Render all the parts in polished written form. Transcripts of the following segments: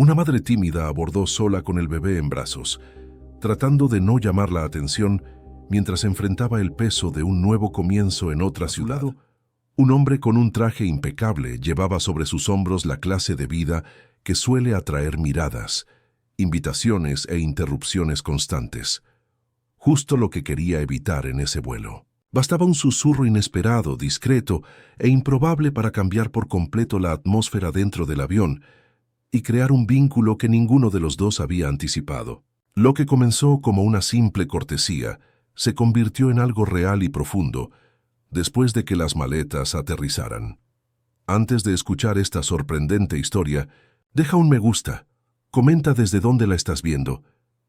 Una madre tímida abordó sola con el bebé en brazos, tratando de no llamar la atención mientras enfrentaba el peso de un nuevo comienzo en otra ciudad. A su lado, un hombre con un traje impecable llevaba sobre sus hombros la clase de vida que suele atraer miradas, invitaciones e interrupciones constantes. Justo lo que quería evitar en ese vuelo. Bastaba un susurro inesperado, discreto e improbable para cambiar por completo la atmósfera dentro del avión y crear un vínculo que ninguno de los dos había anticipado. Lo que comenzó como una simple cortesía se convirtió en algo real y profundo después de que las maletas aterrizaran. Antes de escuchar esta sorprendente historia, deja un me gusta, comenta desde dónde la estás viendo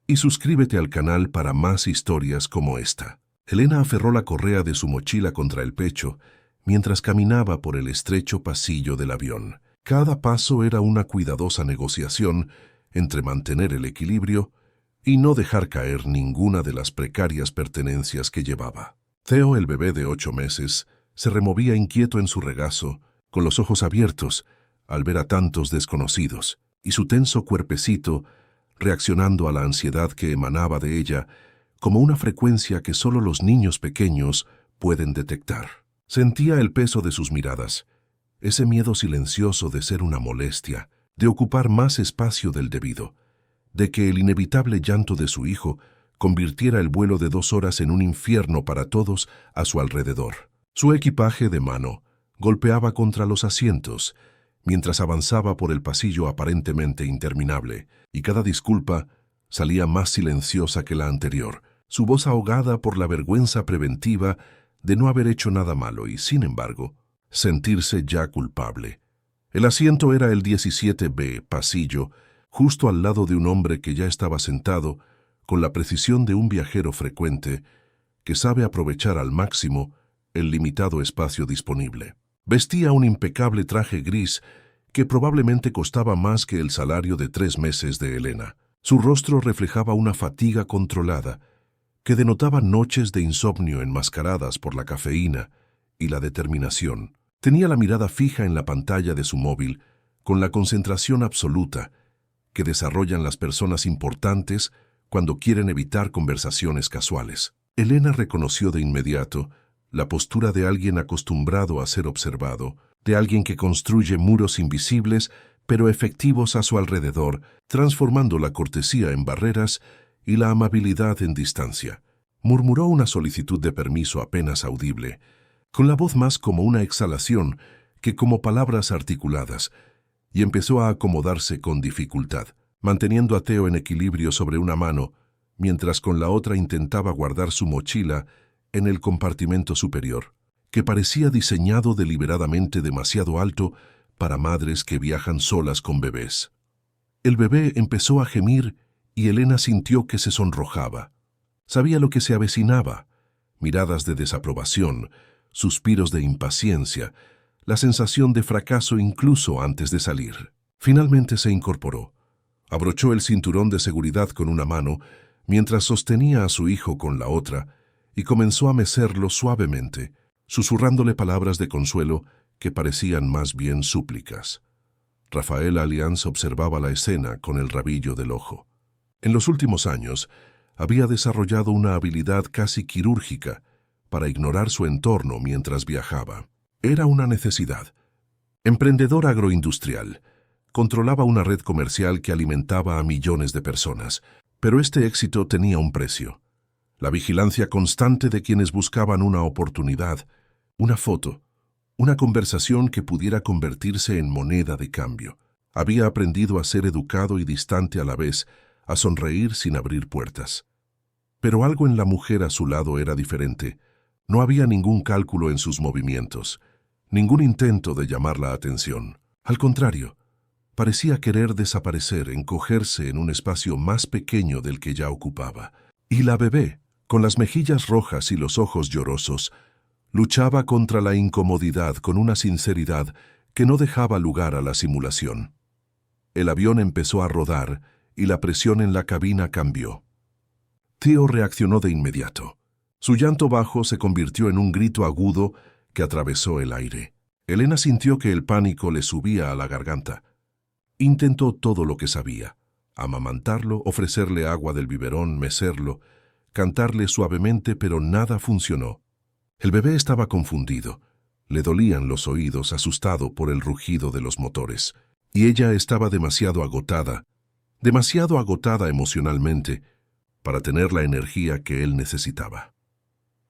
y suscríbete al canal para más historias como esta. Elena aferró la correa de su mochila contra el pecho mientras caminaba por el estrecho pasillo del avión. Cada paso era una cuidadosa negociación entre mantener el equilibrio y no dejar caer ninguna de las precarias pertenencias que llevaba. Theo, el bebé de 8 meses, se removía inquieto en su regazo, con los ojos abiertos, al ver a tantos desconocidos, y su tenso cuerpecito reaccionando a la ansiedad que emanaba de ella, como una frecuencia que solo los niños pequeños pueden detectar. Sentía el peso de sus miradas, ese miedo silencioso de ser una molestia, de ocupar más espacio del debido, de que el inevitable llanto de su hijo convirtiera el vuelo de 2 horas en un infierno para todos a su alrededor. Su equipaje de mano golpeaba contra los asientos, mientras avanzaba por el pasillo aparentemente interminable, y cada disculpa salía más silenciosa que la anterior, su voz ahogada por la vergüenza preventiva de no haber hecho nada malo y, sin embargo, sentirse ya culpable. El asiento era el 17B, pasillo, justo al lado de un hombre que ya estaba sentado, con la precisión de un viajero frecuente que sabe aprovechar al máximo el limitado espacio disponible. Vestía un impecable traje gris que probablemente costaba más que el salario de 3 meses de Elena. Su rostro reflejaba una fatiga controlada que denotaba noches de insomnio enmascaradas por la cafeína y la determinación. Tenía la mirada fija en la pantalla de su móvil con la concentración absoluta que desarrollan las personas importantes cuando quieren evitar conversaciones casuales. Elena reconoció de inmediato la postura de alguien acostumbrado a ser observado, de alguien que construye muros invisibles pero efectivos a su alrededor, transformando la cortesía en barreras y la amabilidad en distancia. Murmuró una solicitud de permiso apenas audible, con la voz más como una exhalación que como palabras articuladas, y empezó a acomodarse con dificultad, manteniendo a Theo en equilibrio sobre una mano, mientras con la otra intentaba guardar su mochila en el compartimento superior, que parecía diseñado deliberadamente demasiado alto para madres que viajan solas con bebés. El bebé empezó a gemir y Elena sintió que se sonrojaba. Sabía lo que se avecinaba: miradas de desaprobación, suspiros de impaciencia, la sensación de fracaso incluso antes de salir. Finalmente se incorporó. Abrochó el cinturón de seguridad con una mano, mientras sostenía a su hijo con la otra, y comenzó a mecerlo suavemente, susurrándole palabras de consuelo que parecían más bien súplicas. Rafael Allianz observaba la escena con el rabillo del ojo. En los últimos años, había desarrollado una habilidad casi quirúrgica para ignorar su entorno mientras viajaba. Era una necesidad. Emprendedor agroindustrial, controlaba una red comercial que alimentaba a millones de personas, pero este éxito tenía un precio: la vigilancia constante de quienes buscaban una oportunidad, una foto, una conversación que pudiera convertirse en moneda de cambio. Había aprendido a ser educado y distante a la vez, a sonreír sin abrir puertas. Pero algo en la mujer a su lado era diferente. No había ningún cálculo en sus movimientos, ningún intento de llamar la atención. Al contrario, parecía querer desaparecer, encogerse en un espacio más pequeño del que ya ocupaba. Y la bebé, con las mejillas rojas y los ojos llorosos, luchaba contra la incomodidad con una sinceridad que no dejaba lugar a la simulación. El avión empezó a rodar y la presión en la cabina cambió. Theo reaccionó de inmediato. Su llanto bajo se convirtió en un grito agudo que atravesó el aire. Elena sintió que el pánico le subía a la garganta. Intentó todo lo que sabía: amamantarlo, ofrecerle agua del biberón, mecerlo, cantarle suavemente, pero nada funcionó. El bebé estaba confundido. Le dolían los oídos, asustado por el rugido de los motores. Y ella estaba demasiado agotada emocionalmente para tener la energía que él necesitaba.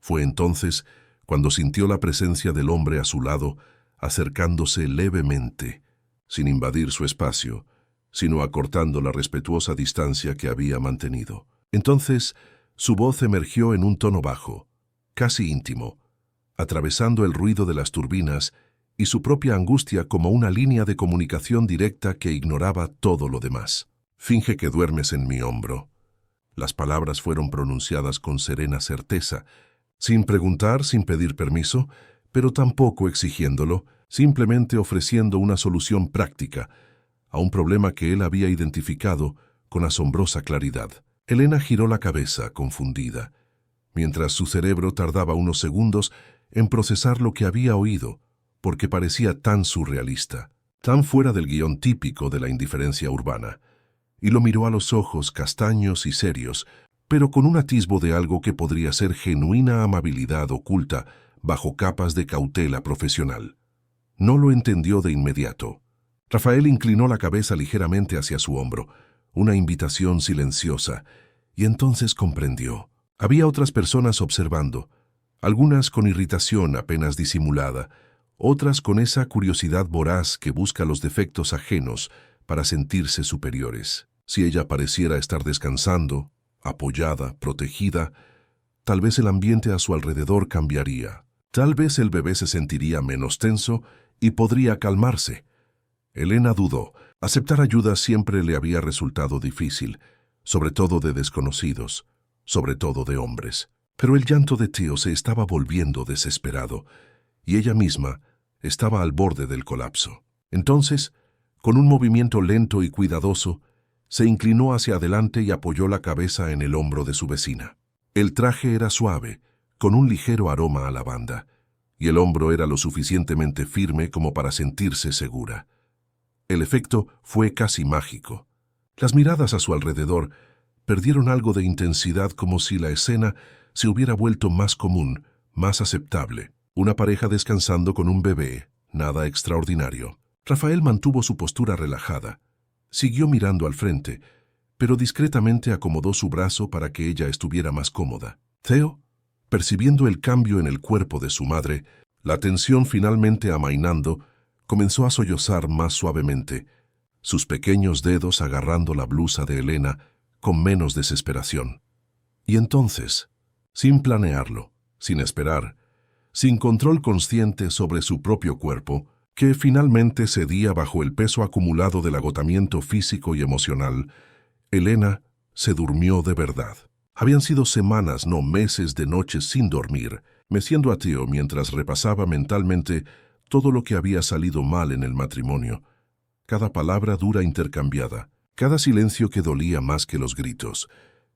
Fue entonces cuando sintió la presencia del hombre a su lado, acercándose levemente, sin invadir su espacio, sino acortando la respetuosa distancia que había mantenido. Entonces, su voz emergió en un tono bajo, casi íntimo, atravesando el ruido de las turbinas y su propia angustia como una línea de comunicación directa que ignoraba todo lo demás. «Finge que duermes en mi hombro». Las palabras fueron pronunciadas con serena certeza, sin preguntar, sin pedir permiso, pero tampoco exigiéndolo, simplemente ofreciendo una solución práctica a un problema que él había identificado con asombrosa claridad. Elena giró la cabeza, confundida, mientras su cerebro tardaba unos segundos en procesar lo que había oído, porque parecía tan surrealista, tan fuera del guión típico de la indiferencia urbana, y lo miró a los ojos castaños y serios, pero con un atisbo de algo que podría ser genuina amabilidad oculta bajo capas de cautela profesional. No lo entendió de inmediato. Rafael inclinó la cabeza ligeramente hacia su hombro, una invitación silenciosa, y entonces comprendió. Había otras personas observando, algunas con irritación apenas disimulada, otras con esa curiosidad voraz que busca los defectos ajenos para sentirse superiores. Si ella pareciera estar descansando, apoyada, protegida, tal vez el ambiente a su alrededor cambiaría. Tal vez el bebé se sentiría menos tenso y podría calmarse. Elena dudó. Aceptar ayuda siempre le había resultado difícil, sobre todo de desconocidos, sobre todo de hombres. Pero el llanto de Theo se estaba volviendo desesperado, y ella misma estaba al borde del colapso. Entonces, con un movimiento lento y cuidadoso, se inclinó hacia adelante y apoyó la cabeza en el hombro de su vecina. El traje era suave, con un ligero aroma a lavanda, y el hombro era lo suficientemente firme como para sentirse segura. El efecto fue casi mágico. Las miradas a su alrededor perdieron algo de intensidad, como si la escena se hubiera vuelto más común, más aceptable. Una pareja descansando con un bebé, nada extraordinario. Rafael mantuvo su postura relajada. Siguió mirando al frente, pero discretamente acomodó su brazo para que ella estuviera más cómoda. Theo, percibiendo el cambio en el cuerpo de su madre, la tensión finalmente amainando, comenzó a sollozar más suavemente, sus pequeños dedos agarrando la blusa de Elena con menos desesperación. Y entonces, sin planearlo, sin esperar, sin control consciente sobre su propio cuerpo, que finalmente cedía bajo el peso acumulado del agotamiento físico y emocional, Elena se durmió de verdad. Habían sido semanas, no meses, de noches sin dormir, meciendo a Theo mientras repasaba mentalmente todo lo que había salido mal en el matrimonio, cada palabra dura intercambiada, cada silencio que dolía más que los gritos,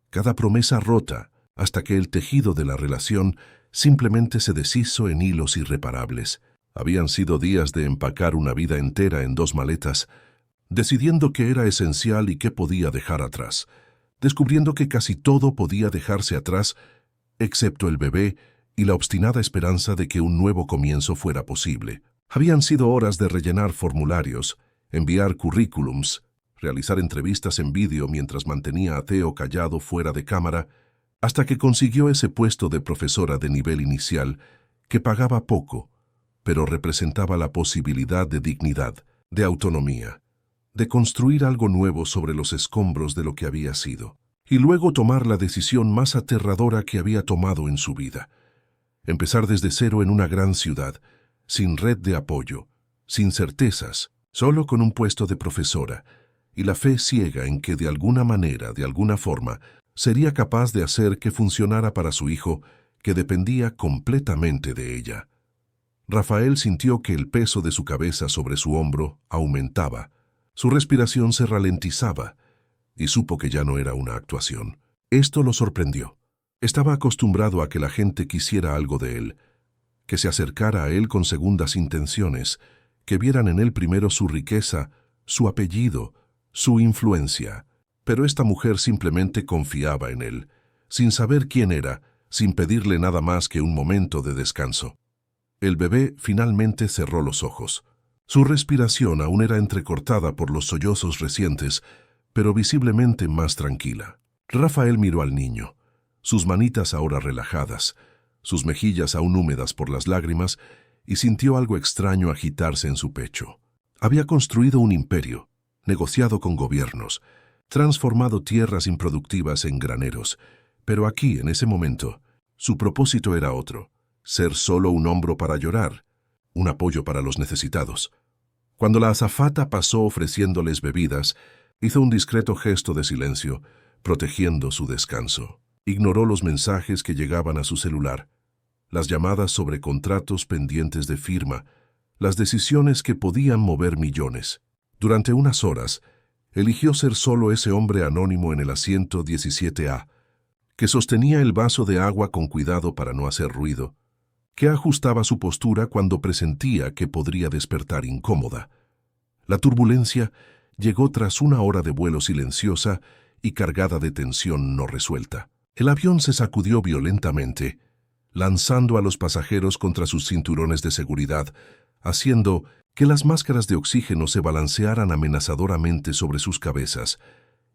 cada promesa rota, hasta que el tejido de la relación simplemente se deshizo en hilos irreparables. Habían sido días de empacar una vida entera en 2 maletas, decidiendo qué era esencial y qué podía dejar atrás, descubriendo que casi todo podía dejarse atrás, excepto el bebé y la obstinada esperanza de que un nuevo comienzo fuera posible. Habían sido horas de rellenar formularios, enviar currículums, realizar entrevistas en vídeo mientras mantenía a Theo callado fuera de cámara, hasta que consiguió ese puesto de profesora de nivel inicial que pagaba poco, pero representaba la posibilidad de dignidad, de autonomía, de construir algo nuevo sobre los escombros de lo que había sido, y luego tomar la decisión más aterradora que había tomado en su vida: empezar desde cero en una gran ciudad, sin red de apoyo, sin certezas, solo con un puesto de profesora, y la fe ciega en que de alguna manera, de alguna forma, sería capaz de hacer que funcionara para su hijo, que dependía completamente de ella. Rafael sintió que el peso de su cabeza sobre su hombro aumentaba, su respiración se ralentizaba, y supo que ya no era una actuación. Esto lo sorprendió. Estaba acostumbrado a que la gente quisiera algo de él, que se acercara a él con segundas intenciones, que vieran en él primero su riqueza, su apellido, su influencia. Pero esta mujer simplemente confiaba en él, sin saber quién era, sin pedirle nada más que un momento de descanso. El bebé finalmente cerró los ojos. Su respiración aún era entrecortada por los sollozos recientes, pero visiblemente más tranquila. Rafael miró al niño, sus manitas ahora relajadas, sus mejillas aún húmedas por las lágrimas, y sintió algo extraño agitarse en su pecho. Había construido un imperio, negociado con gobiernos, transformado tierras improductivas en graneros, pero aquí, en ese momento, su propósito era otro: ser solo un hombro para llorar, un apoyo para los necesitados. Cuando la azafata pasó ofreciéndoles bebidas, hizo un discreto gesto de silencio, protegiendo su descanso. Ignoró los mensajes que llegaban a su celular, las llamadas sobre contratos pendientes de firma, las decisiones que podían mover millones. Durante unas horas, eligió ser solo ese hombre anónimo en el asiento 17A, que sostenía el vaso de agua con cuidado para no hacer ruido, que ajustaba su postura cuando presentía que podría despertar incómoda. La turbulencia llegó tras una hora de vuelo silenciosa y cargada de tensión no resuelta. El avión se sacudió violentamente, lanzando a los pasajeros contra sus cinturones de seguridad, haciendo que las máscaras de oxígeno se balancearan amenazadoramente sobre sus cabezas,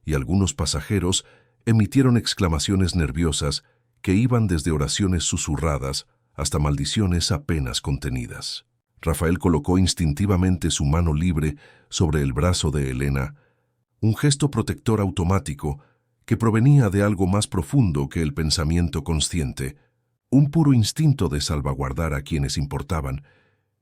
y algunos pasajeros emitieron exclamaciones nerviosas que iban desde oraciones susurradas hasta maldiciones apenas contenidas. Rafael colocó instintivamente su mano libre sobre el brazo de Elena, un gesto protector automático que provenía de algo más profundo que el pensamiento consciente, un puro instinto de salvaguardar a quienes importaban,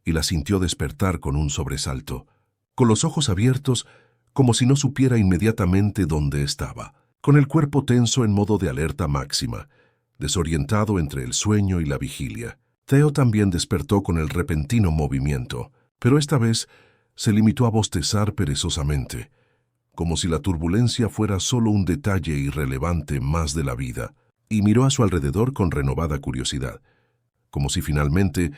y la sintió despertar con un sobresalto, con los ojos abiertos como si no supiera inmediatamente dónde estaba, con el cuerpo tenso en modo de alerta máxima, desorientado entre el sueño y la vigilia. Theo también despertó con el repentino movimiento, pero esta vez se limitó a bostezar perezosamente, como si la turbulencia fuera solo un detalle irrelevante más de la vida, y miró a su alrededor con renovada curiosidad, como si finalmente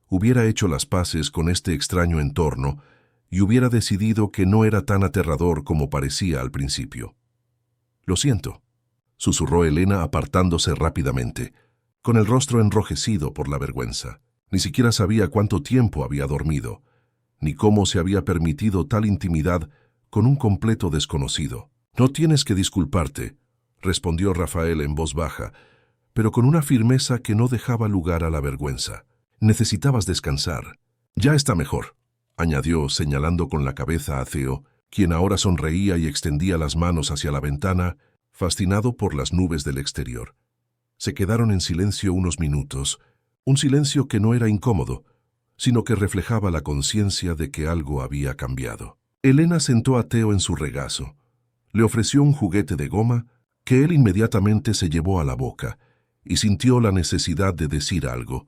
hubiera hecho las paces con este extraño entorno y hubiera decidido que no era tan aterrador como parecía al principio. «Lo siento», susurró Elena apartándose rápidamente, con el rostro enrojecido por la vergüenza. Ni siquiera sabía cuánto tiempo había dormido, ni cómo se había permitido tal intimidad con un completo desconocido. «No tienes que disculparte», respondió Rafael en voz baja, pero con una firmeza que no dejaba lugar a la vergüenza. «Necesitabas descansar». «Ya está mejor», añadió señalando con la cabeza a Theo, quien ahora sonreía y extendía las manos hacia la ventana, fascinado por las nubes del exterior. Se quedaron en silencio unos minutos, un silencio que no era incómodo, sino que reflejaba la conciencia de que algo había cambiado. Elena sentó a Theo en su regazo. Le ofreció un juguete de goma que él inmediatamente se llevó a la boca y sintió la necesidad de decir algo,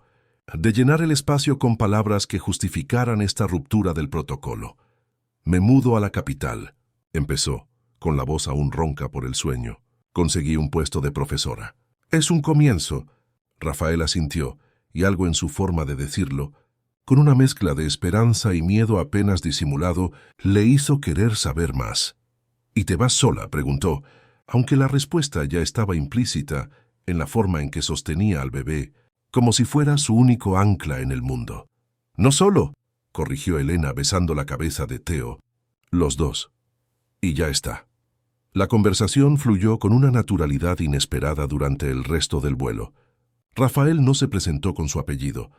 de llenar el espacio con palabras que justificaran esta ruptura del protocolo. «Me mudo a la capital», empezó, con la voz aún ronca por el sueño. «Conseguí un puesto de profesora». «Es un comienzo», Rafael asintió, y algo en su forma de decirlo, con una mezcla de esperanza y miedo apenas disimulado, le hizo querer saber más. «¿Y te vas sola?», preguntó, aunque la respuesta ya estaba implícita en la forma en que sostenía al bebé, como si fuera su único ancla en el mundo. «No solo», corrigió Elena besando la cabeza de Theo. «Los dos. Y ya está». La conversación fluyó con una naturalidad inesperada durante el resto del vuelo. Rafael no se presentó con su apellido,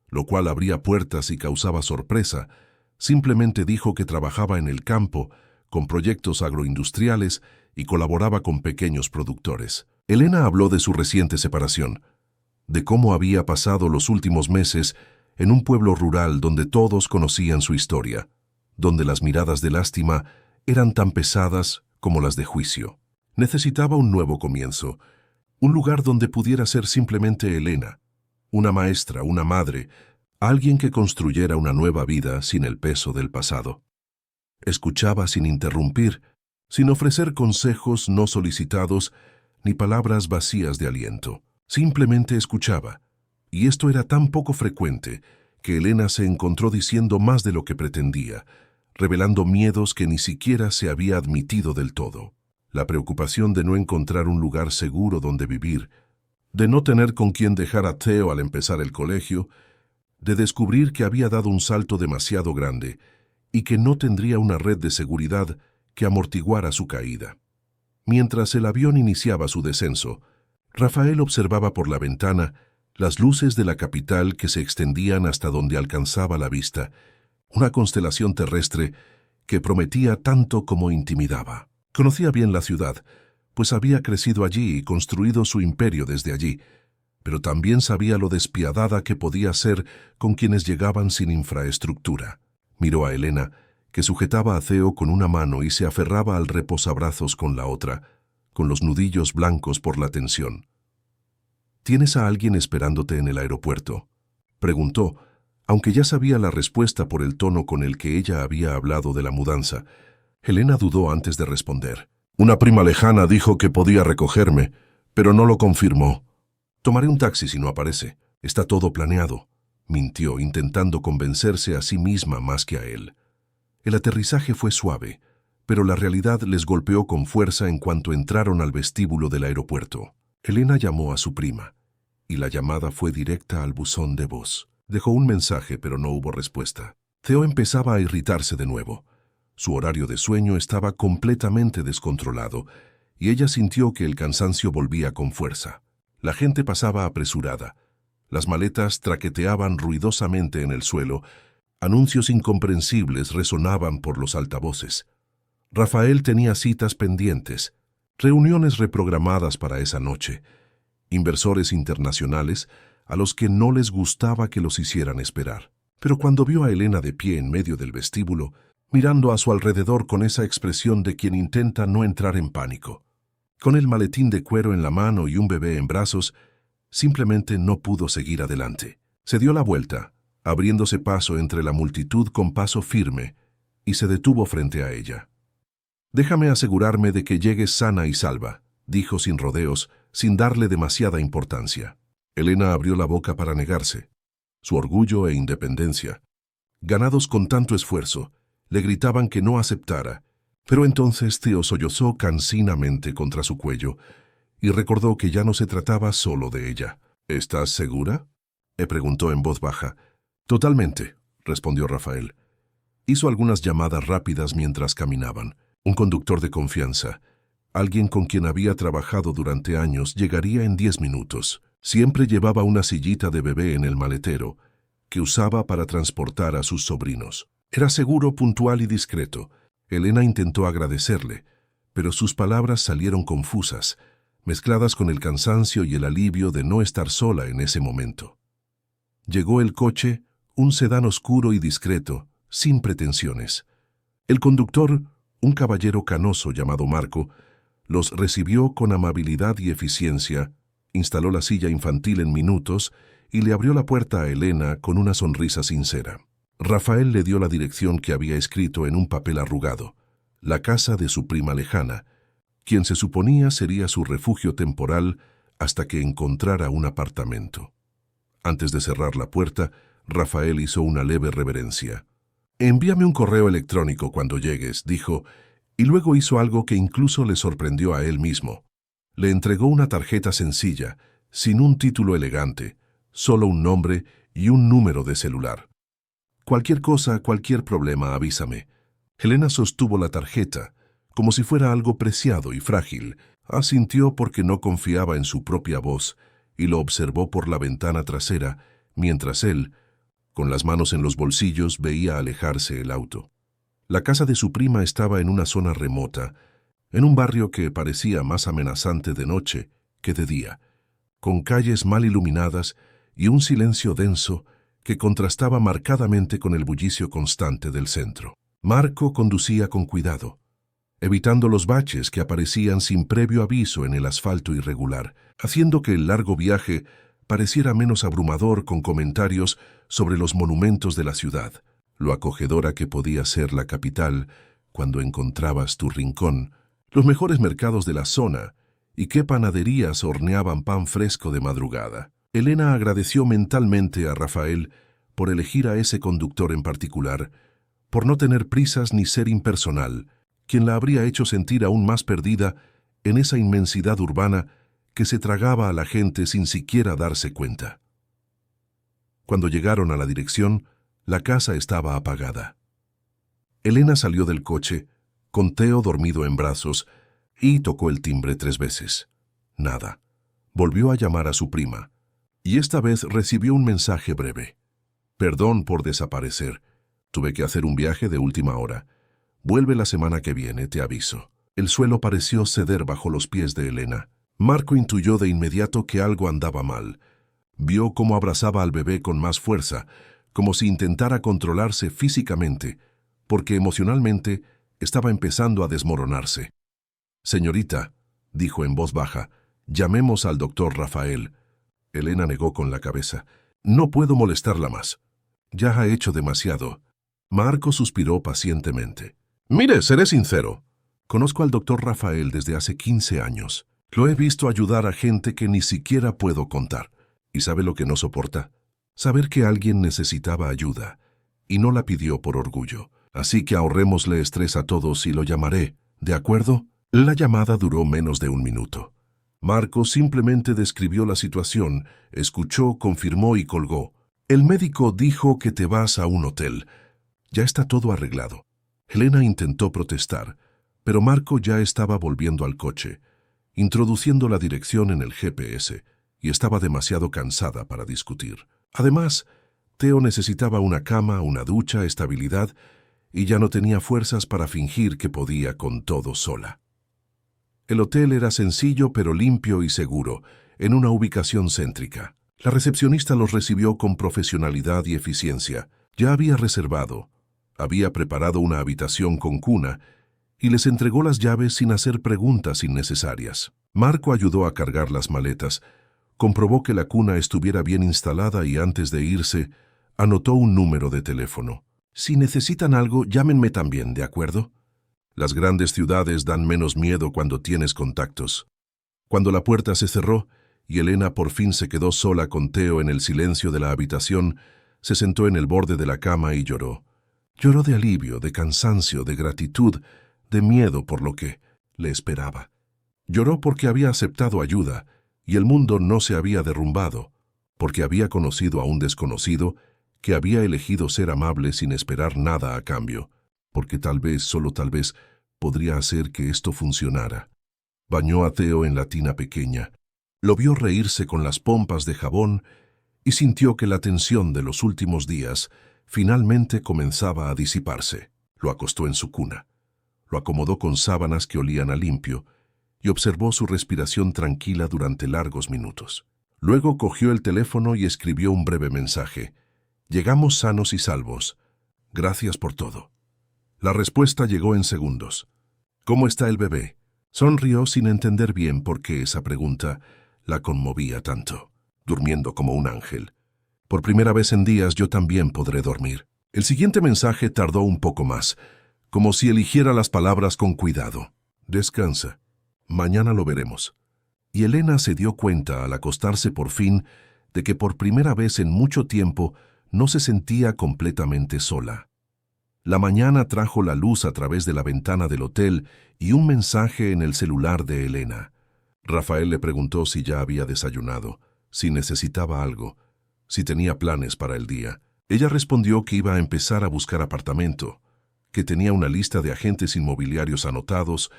lo cual abría puertas y causaba sorpresa. Simplemente dijo que trabajaba en el campo, con proyectos agroindustriales y colaboraba con pequeños productores. Elena habló de su reciente separación, de cómo había pasado los últimos meses en un pueblo rural donde todos conocían su historia, donde las miradas de lástima eran tan pesadas como las de juicio. Necesitaba un nuevo comienzo, un lugar donde pudiera ser simplemente Elena, una maestra, una madre, alguien que construyera una nueva vida sin el peso del pasado. Escuchaba sin interrumpir, sin ofrecer consejos no solicitados ni palabras vacías de aliento. Simplemente escuchaba, y esto era tan poco frecuente que Elena se encontró diciendo más de lo que pretendía, revelando miedos que ni siquiera se había admitido del todo. La preocupación de no encontrar un lugar seguro donde vivir, de no tener con quién dejar a Theo al empezar el colegio, de descubrir que había dado un salto demasiado grande y que no tendría una red de seguridad que amortiguara su caída. Mientras el avión iniciaba su descenso, Rafael observaba por la ventana las luces de la capital que se extendían hasta donde alcanzaba la vista, una constelación terrestre que prometía tanto como intimidaba. Conocía bien la ciudad, pues había crecido allí y construido su imperio desde allí, pero también sabía lo despiadada que podía ser con quienes llegaban sin infraestructura. Miró a Elena, que sujetaba a Theo con una mano y se aferraba al reposabrazos con la otra, con los nudillos blancos por la tensión. ¿Tienes a alguien esperándote en el aeropuerto?, preguntó, aunque ya sabía la respuesta por el tono con el que ella había hablado de la mudanza. Elena dudó antes de responder. Una prima lejana dijo que podía recogerme, pero no lo confirmó. Tomaré un taxi si no aparece. Está todo planeado, mintió, intentando convencerse a sí misma más que a él. El aterrizaje fue suave, pero la realidad les golpeó con fuerza en cuanto entraron al vestíbulo del aeropuerto. Elena llamó a su prima, y la llamada fue directa al buzón de voz. Dejó un mensaje, pero no hubo respuesta. Theo empezaba a irritarse de nuevo. Su horario de sueño estaba completamente descontrolado, y ella sintió que el cansancio volvía con fuerza. La gente pasaba apresurada. Las maletas traqueteaban ruidosamente en el suelo. Anuncios incomprensibles resonaban por los altavoces. Rafael tenía citas pendientes, reuniones reprogramadas para esa noche, inversores internacionales a los que no les gustaba que los hicieran esperar. Pero cuando vio a Elena de pie en medio del vestíbulo, mirando a su alrededor con esa expresión de quien intenta no entrar en pánico, con el maletín de cuero en la mano y un bebé en brazos, simplemente no pudo seguir adelante. Se dio la vuelta, abriéndose paso entre la multitud con paso firme, y se detuvo frente a ella. «Déjame asegurarme de que llegues sana y salva», dijo sin rodeos, sin darle demasiada importancia. Elena abrió la boca para negarse. Su orgullo e independencia, ganados con tanto esfuerzo, le gritaban que no aceptara, pero entonces Theo sollozó cansinamente contra su cuello y recordó que ya no se trataba solo de ella. «¿Estás segura?», le preguntó en voz baja. «Totalmente», respondió Rafael. Hizo algunas llamadas rápidas mientras caminaban. Un conductor de confianza, alguien con quien había trabajado durante años, llegaría en 10 minutos. Siempre llevaba una sillita de bebé en el maletero, que usaba para transportar a sus sobrinos. Era seguro, puntual y discreto. Elena intentó agradecerle, pero sus palabras salieron confusas, mezcladas con el cansancio y el alivio de no estar sola en ese momento. Llegó el coche, un sedán oscuro y discreto, sin pretensiones. El conductor, un caballero canoso llamado Marco, los recibió con amabilidad y eficiencia, instaló la silla infantil en minutos y le abrió la puerta a Elena con una sonrisa sincera. Rafael le dio la dirección que había escrito en un papel arrugado, la casa de su prima lejana, quien se suponía sería su refugio temporal hasta que encontrara un apartamento. Antes de cerrar la puerta, Rafael hizo una leve reverencia. «Envíame un correo electrónico cuando llegues», dijo, y luego hizo algo que incluso le sorprendió a él mismo. Le entregó una tarjeta sencilla, sin un título elegante, solo un nombre y un número de celular. «Cualquier cosa, cualquier problema, avísame». Elena sostuvo la tarjeta, como si fuera algo preciado y frágil. Asintió porque no confiaba en su propia voz y lo observó por la ventana trasera, mientras él, con las manos en los bolsillos, veía alejarse el auto. La casa de su prima estaba en una zona remota, en un barrio que parecía más amenazante de noche que de día, con calles mal iluminadas y un silencio denso que contrastaba marcadamente con el bullicio constante del centro. Marco conducía con cuidado, evitando los baches que aparecían sin previo aviso en el asfalto irregular, haciendo que el largo viaje pareciera menos abrumador con comentarios sobre los monumentos de la ciudad, lo acogedora que podía ser la capital cuando encontrabas tu rincón, los mejores mercados de la zona y qué panaderías horneaban pan fresco de madrugada. Elena agradeció mentalmente a Rafael por elegir a ese conductor en particular, por no tener prisas ni ser impersonal, quien la habría hecho sentir aún más perdida en esa inmensidad urbana que se tragaba a la gente sin siquiera darse cuenta. Cuando llegaron a la dirección, la casa estaba apagada. Elena salió del coche, con Theo dormido en brazos, y tocó el timbre 3 veces. Nada. Volvió a llamar a su prima, y esta vez recibió un mensaje breve. Perdón por desaparecer. Tuve que hacer un viaje de última hora. Vuelve la semana que viene, te aviso. El suelo pareció ceder bajo los pies de Elena. Marco intuyó de inmediato que algo andaba mal. Vio cómo abrazaba al bebé con más fuerza, como si intentara controlarse físicamente, porque emocionalmente estaba empezando a desmoronarse. «Señorita», dijo en voz baja, «llamemos al doctor Rafael». Elena negó con la cabeza. «No puedo molestarla más. Ya ha hecho demasiado». Marco suspiró pacientemente. «Mire, seré sincero. Conozco al doctor Rafael desde hace 15 años. Lo he visto ayudar a gente que ni siquiera puedo contar. ¿Y sabe lo que no soporta? Saber que alguien necesitaba ayuda, y no la pidió por orgullo. Así que ahorrémosle estrés a todos y lo llamaré, ¿de acuerdo?» La llamada duró menos de 1 minuto. Marco simplemente describió la situación, escuchó, confirmó y colgó. «El médico dijo que te vas a un hotel. Ya está todo arreglado». Elena intentó protestar, pero Marco ya estaba volviendo al coche, introduciendo la dirección en el GPS, y estaba demasiado cansada para discutir. Además, Theo necesitaba una cama, una ducha, estabilidad, y ya no tenía fuerzas para fingir que podía con todo sola. El hotel era sencillo pero limpio y seguro, en una ubicación céntrica. La recepcionista los recibió con profesionalidad y eficiencia. Ya había reservado, había preparado una habitación con cuna y les entregó las llaves sin hacer preguntas innecesarias. Marco ayudó a cargar las maletas, comprobó que la cuna estuviera bien instalada y antes de irse, anotó un número de teléfono. «Si necesitan algo, llámenme también, ¿de acuerdo?» Las grandes ciudades dan menos miedo cuando tienes contactos. Cuando la puerta se cerró y Elena por fin se quedó sola con Theo en el silencio de la habitación, se sentó en el borde de la cama y lloró. Lloró de alivio, de cansancio, de gratitud, de miedo por lo que le esperaba. Lloró porque había aceptado ayuda y el mundo no se había derrumbado, porque había conocido a un desconocido que había elegido ser amable sin esperar nada a cambio, porque tal vez, solo tal vez, podría hacer que esto funcionara. Bañó a Theo en la tina pequeña, lo vio reírse con las pompas de jabón y sintió que la tensión de los últimos días finalmente comenzaba a disiparse. Lo acostó en su cuna, lo acomodó con sábanas que olían a limpio y observó su respiración tranquila durante largos minutos. Luego cogió el teléfono y escribió un breve mensaje. «Llegamos sanos y salvos. Gracias por todo». La respuesta llegó en segundos. «¿Cómo está el bebé?». Sonrió sin entender bien por qué esa pregunta la conmovía tanto. «Durmiendo como un ángel. Por primera vez en días yo también podré dormir». El siguiente mensaje tardó un poco más, como si eligiera las palabras con cuidado. «Descansa. Mañana lo veremos». Y Elena se dio cuenta al acostarse por fin de que por primera vez en mucho tiempo no se sentía completamente sola. La mañana trajo la luz a través de la ventana del hotel y un mensaje en el celular de Elena. Rafael le preguntó si ya había desayunado, si necesitaba algo, si tenía planes para el día. Ella respondió que iba a empezar a buscar apartamento, que tenía una lista de agentes inmobiliarios anotados,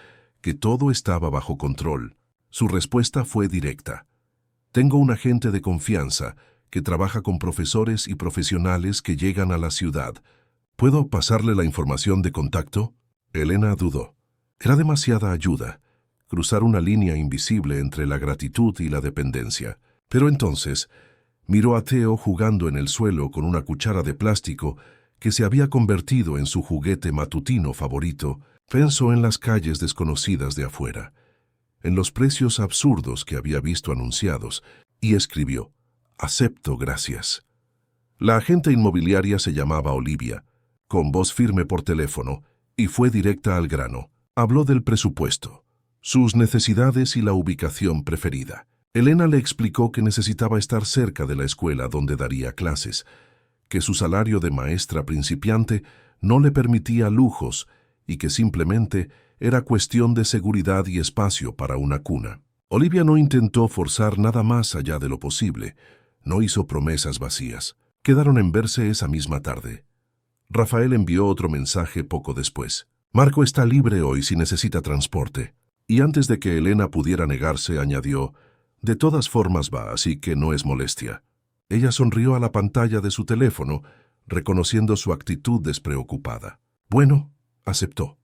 que todo estaba bajo control. Su respuesta fue directa. «Tengo un agente de confianza que trabaja con profesores y profesionales que llegan a la ciudad. ¿Puedo pasarle la información de contacto?». Elena dudó. Era demasiada ayuda, cruzar una línea invisible entre la gratitud y la dependencia. Pero entonces miró a Theo jugando en el suelo con una cuchara de plástico que se había convertido en su juguete matutino favorito. Pensó en las calles desconocidas de afuera, en los precios absurdos que había visto anunciados, y escribió: «Acepto, gracias». La agente inmobiliaria se llamaba Olivia, con voz firme por teléfono, y fue directa al grano. Habló del presupuesto, sus necesidades y la ubicación preferida. Elena le explicó que necesitaba estar cerca de la escuela donde daría clases, que su salario de maestra principiante no le permitía lujos y que simplemente era cuestión de seguridad y espacio para una cuna. Olivia no intentó forzar nada más allá de lo posible, no hizo promesas vacías. Quedaron en verse esa misma tarde. Rafael envió otro mensaje poco después. Marco está libre hoy si necesita transporte. Y antes de que Elena pudiera negarse, añadió, de todas formas va, así que no es molestia. Ella sonrió a la pantalla de su teléfono, reconociendo su actitud despreocupada. Bueno, aceptó.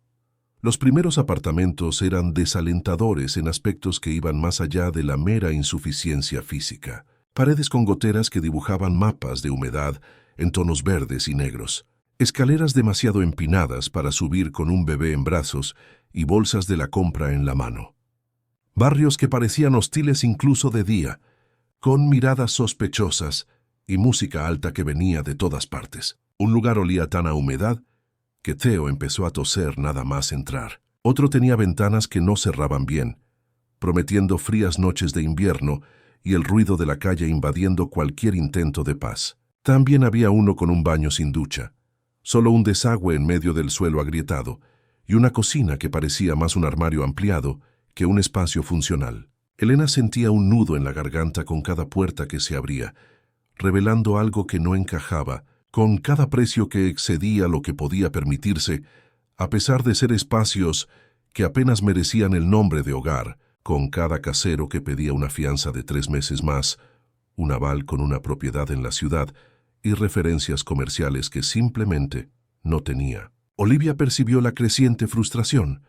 Los primeros apartamentos eran desalentadores en aspectos que iban más allá de la mera insuficiencia física. Paredes con goteras que dibujaban mapas de humedad en tonos verdes y negros. Escaleras demasiado empinadas para subir con un bebé en brazos y bolsas de la compra en la mano. Barrios que parecían hostiles incluso de día, con miradas sospechosas y música alta que venía de todas partes. Un lugar olía tan a humedad que Theo empezó a toser nada más entrar. Otro tenía ventanas que no cerraban bien, prometiendo frías noches de invierno y el ruido de la calle invadiendo cualquier intento de paz. También había uno con un baño sin ducha, solo un desagüe en medio del suelo agrietado y una cocina que parecía más un armario ampliado que un espacio funcional. Elena sentía un nudo en la garganta con cada puerta que se abría, revelando algo que no encajaba, con cada precio que excedía lo que podía permitirse, a pesar de ser espacios que apenas merecían el nombre de hogar, con cada casero que pedía una fianza de 3 meses más, un aval con una propiedad en la ciudad y referencias comerciales que simplemente no tenía. Olivia percibió la creciente frustración,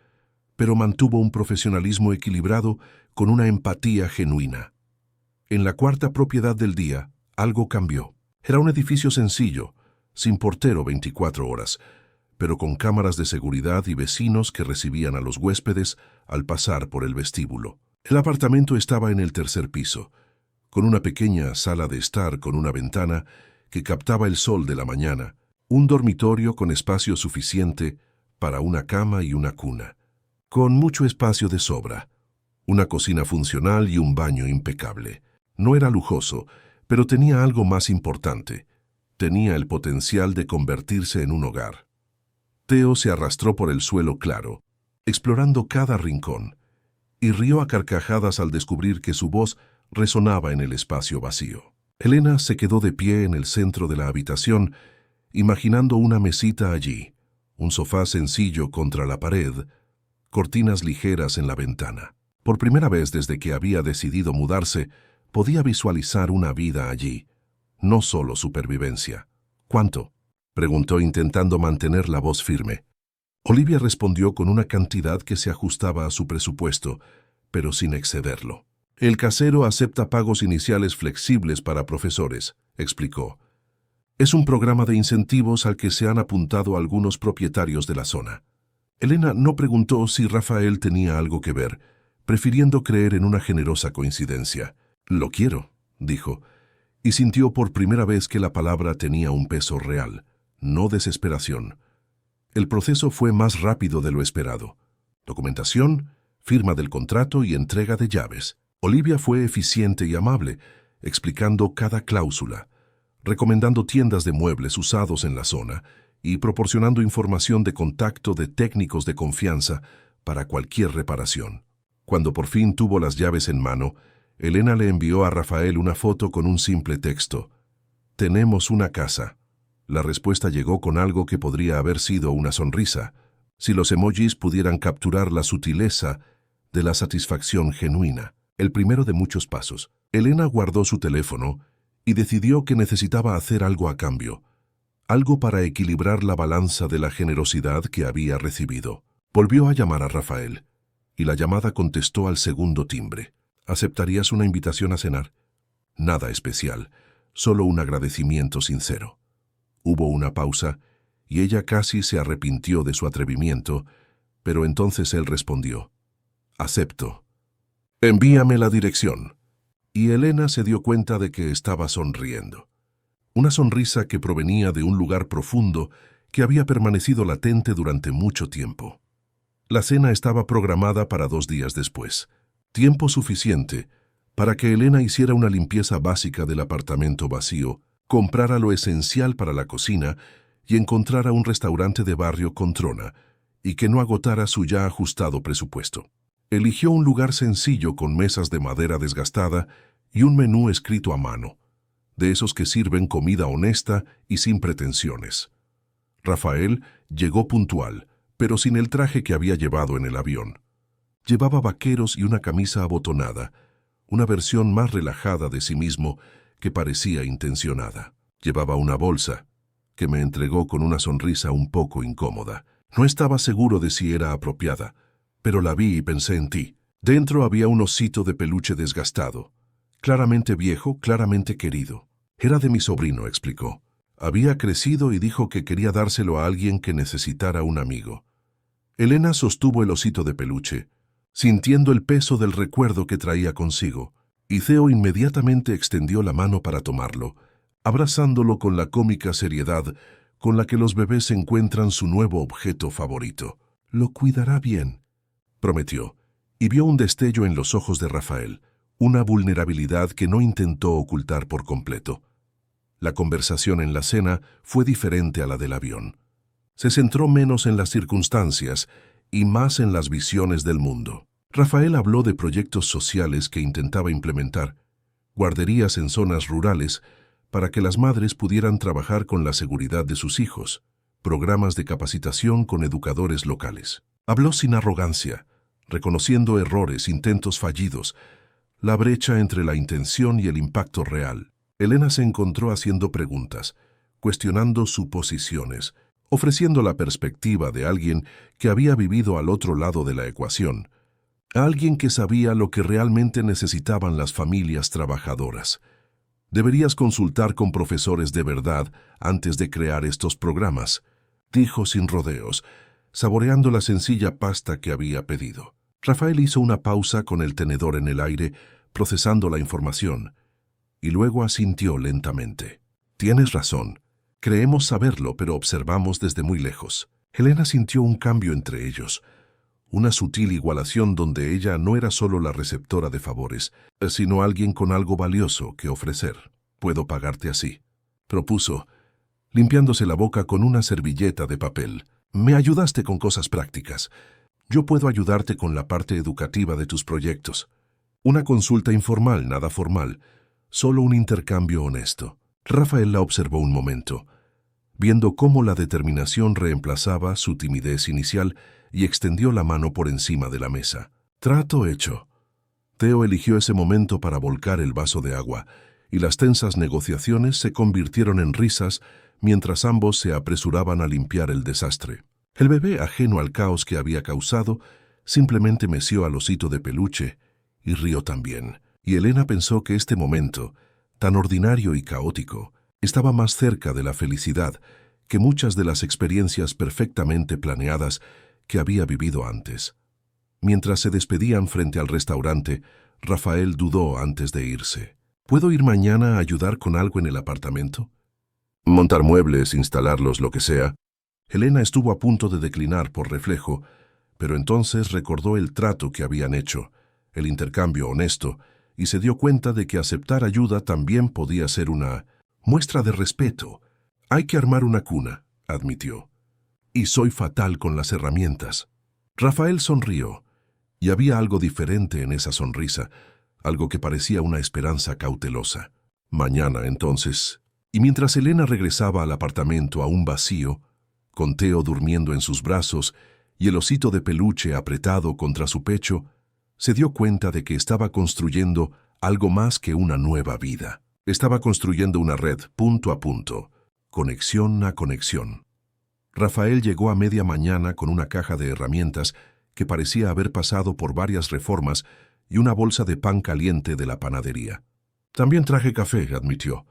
pero mantuvo un profesionalismo equilibrado con una empatía genuina. En la cuarta propiedad del día, algo cambió. Era un edificio sencillo, sin portero 24 horas, pero con cámaras de seguridad y vecinos que recibían a los huéspedes al pasar por el vestíbulo. El apartamento estaba en el tercer piso, con una pequeña sala de estar con una ventana que captaba el sol de la mañana, un dormitorio con espacio suficiente para una cama y una cuna, con mucho espacio de sobra, una cocina funcional y un baño impecable. No era lujoso, pero tenía algo más importante. Tenía el potencial de convertirse en un hogar. Theo se arrastró por el suelo claro, explorando cada rincón, y rió a carcajadas al descubrir que su voz resonaba en el espacio vacío. Elena se quedó de pie en el centro de la habitación, imaginando una mesita allí, un sofá sencillo contra la pared, cortinas ligeras en la ventana. Por primera vez desde que había decidido mudarse, podía visualizar una vida allí, no solo supervivencia. ¿Cuánto?, preguntó intentando mantener la voz firme. Olivia respondió con una cantidad que se ajustaba a su presupuesto, pero sin excederlo. El casero acepta pagos iniciales flexibles para profesores, explicó. Es un programa de incentivos al que se han apuntado algunos propietarios de la zona. Elena no preguntó si Rafael tenía algo que ver, prefiriendo creer en una generosa coincidencia. Lo quiero, dijo, y sintió por primera vez que la palabra tenía un peso real, no desesperación. El proceso fue más rápido de lo esperado. Documentación, firma del contrato y entrega de llaves. Olivia fue eficiente y amable, explicando cada cláusula, recomendando tiendas de muebles usados en la zona y proporcionando información de contacto de técnicos de confianza para cualquier reparación. Cuando por fin tuvo las llaves en mano, Elena le envió a Rafael una foto con un simple texto. «Tenemos una casa». La respuesta llegó con algo que podría haber sido una sonrisa, si los emojis pudieran capturar la sutileza de la satisfacción genuina. El primero de muchos pasos. Elena guardó su teléfono y decidió que necesitaba hacer algo a cambio, algo para equilibrar la balanza de la generosidad que había recibido. Volvió a llamar a Rafael, y la llamada contestó al segundo timbre. ¿Aceptarías una invitación a cenar? Nada especial, solo un agradecimiento sincero. Hubo una pausa, y ella casi se arrepintió de su atrevimiento, pero entonces él respondió, «Acepto. Envíame la dirección». Y Elena se dio cuenta de que estaba sonriendo. Una sonrisa que provenía de un lugar profundo que había permanecido latente durante mucho tiempo. La cena estaba programada para 2 días después, tiempo suficiente para que Elena hiciera una limpieza básica del apartamento vacío, comprara lo esencial para la cocina y encontrara un restaurante de barrio con trona y que no agotara su ya ajustado presupuesto. Eligió un lugar sencillo con mesas de madera desgastada y un menú escrito a mano, de esos que sirven comida honesta y sin pretensiones. Rafael llegó puntual, pero sin el traje que había llevado en el avión. Llevaba vaqueros y una camisa abotonada, una versión más relajada de sí mismo que parecía intencionada. Llevaba una bolsa, que me entregó con una sonrisa un poco incómoda. No estaba seguro de si era apropiada, pero la vi y pensé en ti. Dentro había un osito de peluche desgastado, claramente viejo, claramente querido. Era de mi sobrino, explicó. Había crecido y dijo que quería dárselo a alguien que necesitara un amigo. Elena sostuvo el osito de peluche, sintiendo el peso del recuerdo que traía consigo, y Theo inmediatamente extendió la mano para tomarlo, abrazándolo con la cómica seriedad con la que los bebés encuentran su nuevo objeto favorito. Lo cuidará bien, prometió, y vio un destello en los ojos de Rafael, una vulnerabilidad que no intentó ocultar por completo. La conversación en la cena fue diferente a la del avión. Se centró menos en las circunstancias y más en las visiones del mundo. Rafael habló de proyectos sociales que intentaba implementar, guarderías en zonas rurales para que las madres pudieran trabajar con la seguridad de sus hijos, programas de capacitación con educadores locales. Habló sin arrogancia, reconociendo errores, intentos fallidos, la brecha entre la intención y el impacto real. Elena se encontró haciendo preguntas, cuestionando suposiciones, ofreciendo la perspectiva de alguien que había vivido al otro lado de la ecuación, alguien que sabía lo que realmente necesitaban las familias trabajadoras. Deberías consultar con profesores de verdad antes de crear estos programas, dijo sin rodeos, saboreando la sencilla pasta que había pedido. Rafael hizo una pausa con el tenedor en el aire, procesando la información, y luego asintió lentamente. Tienes razón. Creemos saberlo, pero observamos desde muy lejos. Elena sintió un cambio entre ellos, una sutil igualación donde ella no era solo la receptora de favores, sino alguien con algo valioso que ofrecer. Puedo pagarte así, propuso, limpiándose la boca con una servilleta de papel. Me ayudaste con cosas prácticas. Yo puedo ayudarte con la parte educativa de tus proyectos. Una consulta informal, nada formal, solo un intercambio honesto. Rafael la observó un momento, viendo cómo la determinación reemplazaba su timidez inicial y extendió la mano por encima de la mesa. Trato hecho. Theo eligió ese momento para volcar el vaso de agua, y las tensas negociaciones se convirtieron en risas mientras ambos se apresuraban a limpiar el desastre. El bebé, ajeno al caos que había causado, simplemente meció al osito de peluche y rió también. Y Elena pensó que este momento, tan ordinario y caótico, estaba más cerca de la felicidad que muchas de las experiencias perfectamente planeadas que había vivido antes. Mientras se despedían frente al restaurante, Rafael dudó antes de irse. ¿Puedo ir mañana a ayudar con algo en el apartamento? Montar muebles, instalarlos, lo que sea. Elena estuvo a punto de declinar por reflejo, pero entonces recordó el trato que habían hecho, el intercambio honesto, y se dio cuenta de que aceptar ayuda también podía ser una muestra de respeto. Hay que armar una cuna, admitió. Y soy fatal con las herramientas. Rafael sonrió, y había algo diferente en esa sonrisa, algo que parecía una esperanza cautelosa. Mañana, entonces. Y mientras Elena regresaba al apartamento aún vacío, con Theo durmiendo en sus brazos y el osito de peluche apretado contra su pecho, se dio cuenta de que estaba construyendo algo más que una nueva vida. Estaba construyendo una red, punto a punto, conexión a conexión. Rafael llegó a media mañana con una caja de herramientas que parecía haber pasado por varias reformas y una bolsa de pan caliente de la panadería. También traje café, admitió,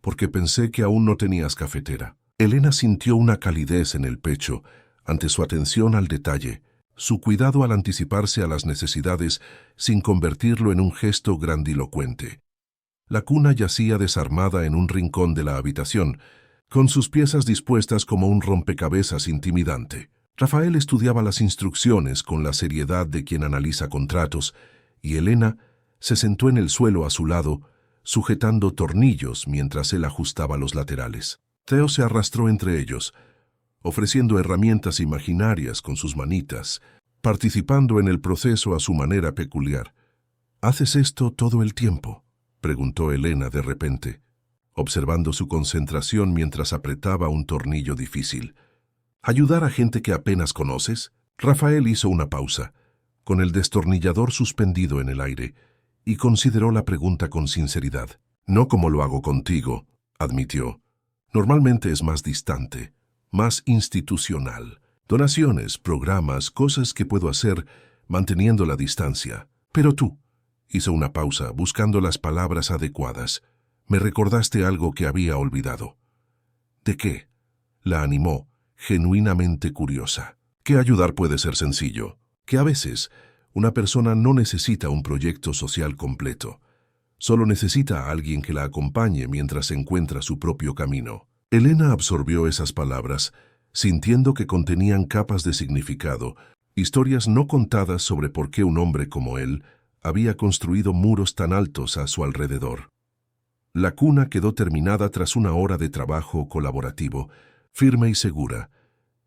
porque pensé que aún no tenías cafetera. Elena sintió una calidez en el pecho ante su atención al detalle, su cuidado al anticiparse a las necesidades sin convertirlo en un gesto grandilocuente. La cuna yacía desarmada en un rincón de la habitación, con sus piezas dispuestas como un rompecabezas intimidante. Rafael estudiaba las instrucciones con la seriedad de quien analiza contratos, y Elena se sentó en el suelo a su lado, sujetando tornillos mientras él ajustaba los laterales. Theo se arrastró entre ellos, ofreciendo herramientas imaginarias con sus manitas, participando en el proceso a su manera peculiar. ¿Haces esto todo el tiempo?, preguntó Elena de repente, observando su concentración mientras apretaba un tornillo difícil. ¿Ayudar a gente que apenas conoces? Rafael hizo una pausa, con el destornillador suspendido en el aire, y consideró la pregunta con sinceridad. No como lo hago contigo, admitió. Normalmente es más distante, más institucional. Donaciones, programas, cosas que puedo hacer manteniendo la distancia. Pero tú, hizo una pausa, buscando las palabras adecuadas. Me recordaste algo que había olvidado. ¿De qué?, la animó, genuinamente curiosa. Que ayudar puede ser sencillo, que a veces una persona no necesita un proyecto social completo. Solo necesita a alguien que la acompañe mientras encuentra su propio camino. Elena absorbió esas palabras, sintiendo que contenían capas de significado, historias no contadas sobre por qué un hombre como él había construido muros tan altos a su alrededor. La cuna quedó terminada tras una hora de trabajo colaborativo, firme y segura,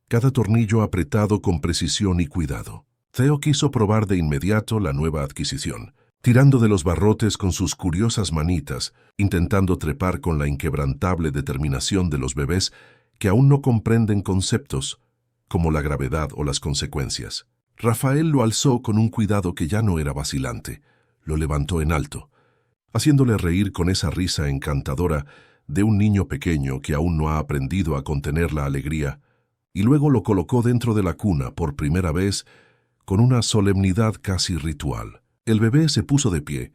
cada tornillo apretado con precisión y cuidado. Theo quiso probar de inmediato la nueva adquisición, tirando de los barrotes con sus curiosas manitas, intentando trepar con la inquebrantable determinación de los bebés que aún no comprenden conceptos como la gravedad o las consecuencias. Rafael lo alzó con un cuidado que ya no era vacilante, lo levantó en alto, haciéndole reír con esa risa encantadora de un niño pequeño que aún no ha aprendido a contener la alegría, y luego lo colocó dentro de la cuna por primera vez con una solemnidad casi ritual. El bebé se puso de pie,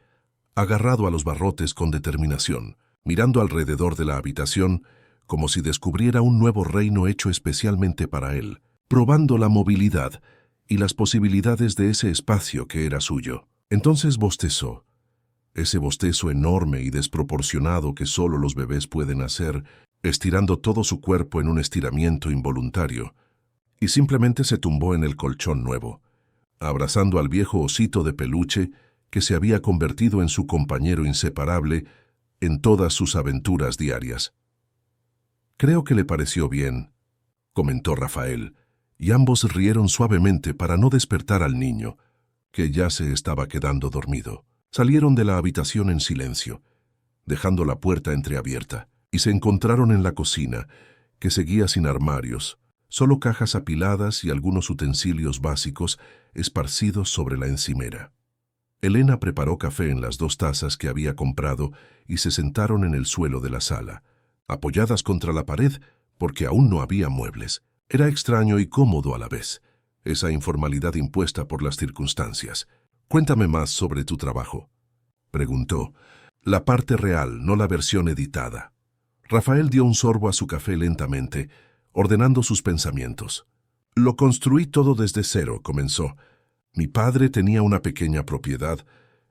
agarrado a los barrotes con determinación, mirando alrededor de la habitación como si descubriera un nuevo reino hecho especialmente para él, probando la movilidad y las posibilidades de ese espacio que era suyo. Entonces bostezó, ese bostezo enorme y desproporcionado que solo los bebés pueden hacer, estirando todo su cuerpo en un estiramiento involuntario, y simplemente se tumbó en el colchón nuevo, abrazando al viejo osito de peluche que se había convertido en su compañero inseparable en todas sus aventuras diarias. Creo que le pareció bien, comentó Rafael, y ambos rieron suavemente para no despertar al niño, que ya se estaba quedando dormido. Salieron de la habitación en silencio, dejando la puerta entreabierta, y se encontraron en la cocina, que seguía sin armarios, solo cajas apiladas y algunos utensilios básicos esparcidos sobre la encimera. Elena preparó café en las 2 tazas que había comprado y se sentaron en el suelo de la sala, apoyadas contra la pared porque aún no había muebles. Era extraño y cómodo a la vez, esa informalidad impuesta por las circunstancias. «Cuéntame más sobre tu trabajo», preguntó. «La parte real, no la versión editada». Rafael dio un sorbo a su café lentamente, ordenando sus pensamientos. «Lo construí todo desde cero», comenzó. «Mi padre tenía una pequeña propiedad,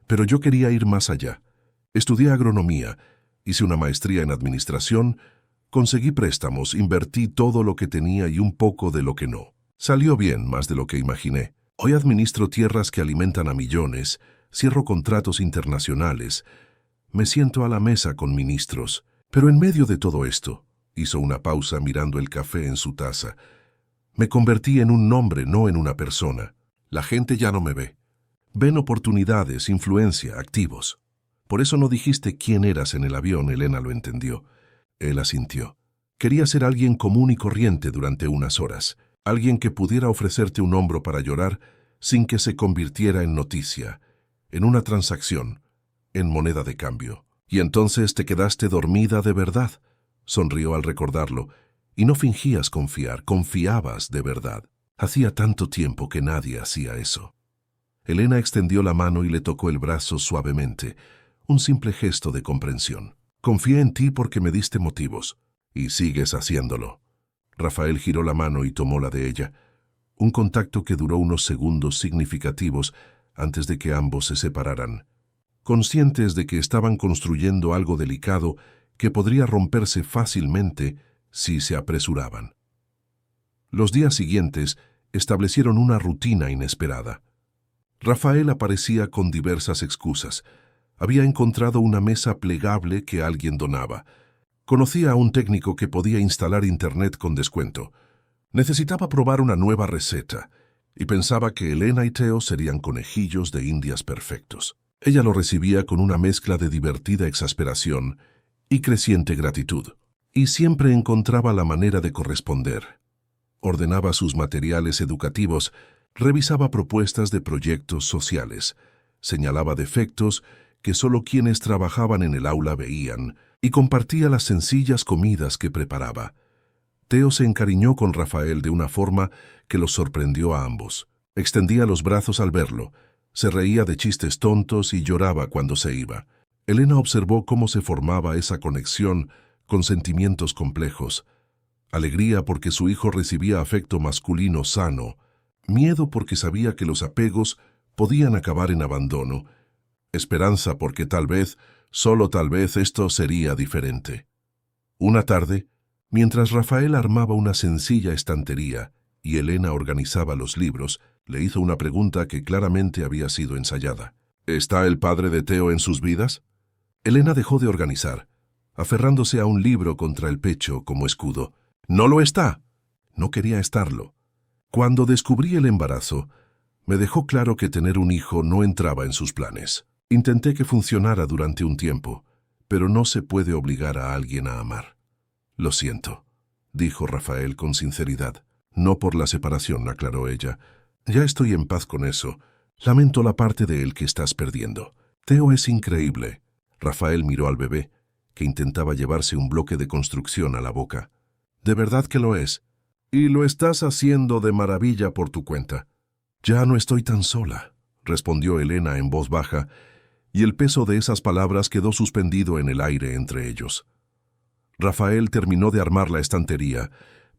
pero yo quería ir más allá. Estudié agronomía, hice una maestría en administración, conseguí préstamos, invertí todo lo que tenía y un poco de lo que no. Salió bien, más de lo que imaginé. Hoy administro tierras que alimentan a millones, cierro contratos internacionales, me siento a la mesa con ministros. Pero en medio de todo esto», hizo una pausa mirando el café en su taza, «me convertí en un nombre, no en una persona. La gente ya no me ve. Ven oportunidades, influencia, activos. Por eso no dijiste quién eras en el avión», Elena lo entendió. Él asintió. «Quería ser alguien común y corriente durante unas horas, alguien que pudiera ofrecerte un hombro para llorar sin que se convirtiera en noticia, en una transacción, en moneda de cambio». «¿Y entonces te quedaste dormida de verdad?», sonrió al recordarlo. «Y no fingías confiar, confiabas de verdad. Hacía tanto tiempo que nadie hacía eso». Elena extendió la mano y le tocó el brazo suavemente, un simple gesto de comprensión. «Confié en ti porque me diste motivos, y sigues haciéndolo». Rafael giró la mano y tomó la de ella, un contacto que duró unos segundos significativos antes de que ambos se separaran, conscientes de que estaban construyendo algo delicado que podría romperse fácilmente si se apresuraban. Los días siguientes establecieron una rutina inesperada. Rafael aparecía con diversas excusas. Había encontrado una mesa plegable que alguien donaba, Conocía a un técnico que podía instalar Internet con descuento. Necesitaba probar una nueva receta y pensaba que Elena y Theo serían conejillos de indias perfectos. Ella lo recibía con una mezcla de divertida exasperación y creciente gratitud, y siempre encontraba la manera de corresponder. Ordenaba sus materiales educativos, revisaba propuestas de proyectos sociales, señalaba defectos que solo quienes trabajaban en el aula veían, y compartía las sencillas comidas que preparaba. Theo se encariñó con Rafael de una forma que los sorprendió a ambos. Extendía los brazos al verlo, se reía de chistes tontos y lloraba cuando se iba. Elena observó cómo se formaba esa conexión con sentimientos complejos. Alegría porque su hijo recibía afecto masculino sano, miedo porque sabía que los apegos podían acabar en abandono, esperanza porque tal vez, solo tal vez, esto sería diferente. Una tarde, mientras Rafael armaba una sencilla estantería y Elena organizaba los libros, le hizo una pregunta que claramente había sido ensayada. ¿Está el padre de Theo en sus vidas? Elena dejó de organizar, aferrándose a un libro contra el pecho como escudo. No lo está. No quería estarlo. Cuando descubrí el embarazo, me dejó claro que tener un hijo no entraba en sus planes. Intenté que funcionara durante un tiempo, pero no se puede obligar a alguien a amar. Lo siento, dijo Rafael con sinceridad. No por la separación, aclaró ella. Ya estoy en paz con eso. Lamento la parte de él que estás perdiendo. Theo es increíble. Rafael miró al bebé, que intentaba llevarse un bloque de construcción a la boca. De verdad que lo es. Y lo estás haciendo de maravilla por tu cuenta. Ya no estoy tan sola, respondió Elena en voz baja, y el peso de esas palabras quedó suspendido en el aire entre ellos. Rafael terminó de armar la estantería,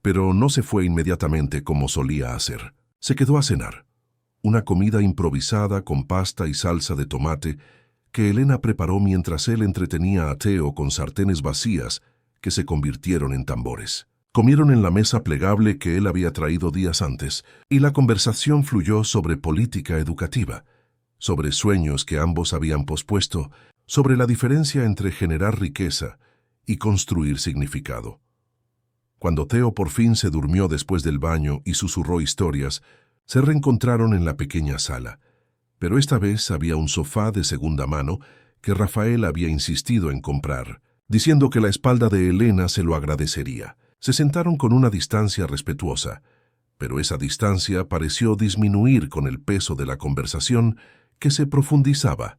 pero no se fue inmediatamente como solía hacer. Se quedó a cenar. Una comida improvisada con pasta y salsa de tomate que Elena preparó mientras él entretenía a Theo con sartenes vacías que se convirtieron en tambores. Comieron en la mesa plegable que él había traído días antes, y la conversación fluyó sobre política educativa, sobre sueños que ambos habían pospuesto, sobre la diferencia entre generar riqueza y construir significado. Cuando Theo por fin se durmió después del baño y susurró historias, se reencontraron en la pequeña sala, pero esta vez había un sofá de segunda mano que Rafael había insistido en comprar, diciendo que la espalda de Elena se lo agradecería. Se sentaron con una distancia respetuosa, pero esa distancia pareció disminuir con el peso de la conversación que se profundizaba.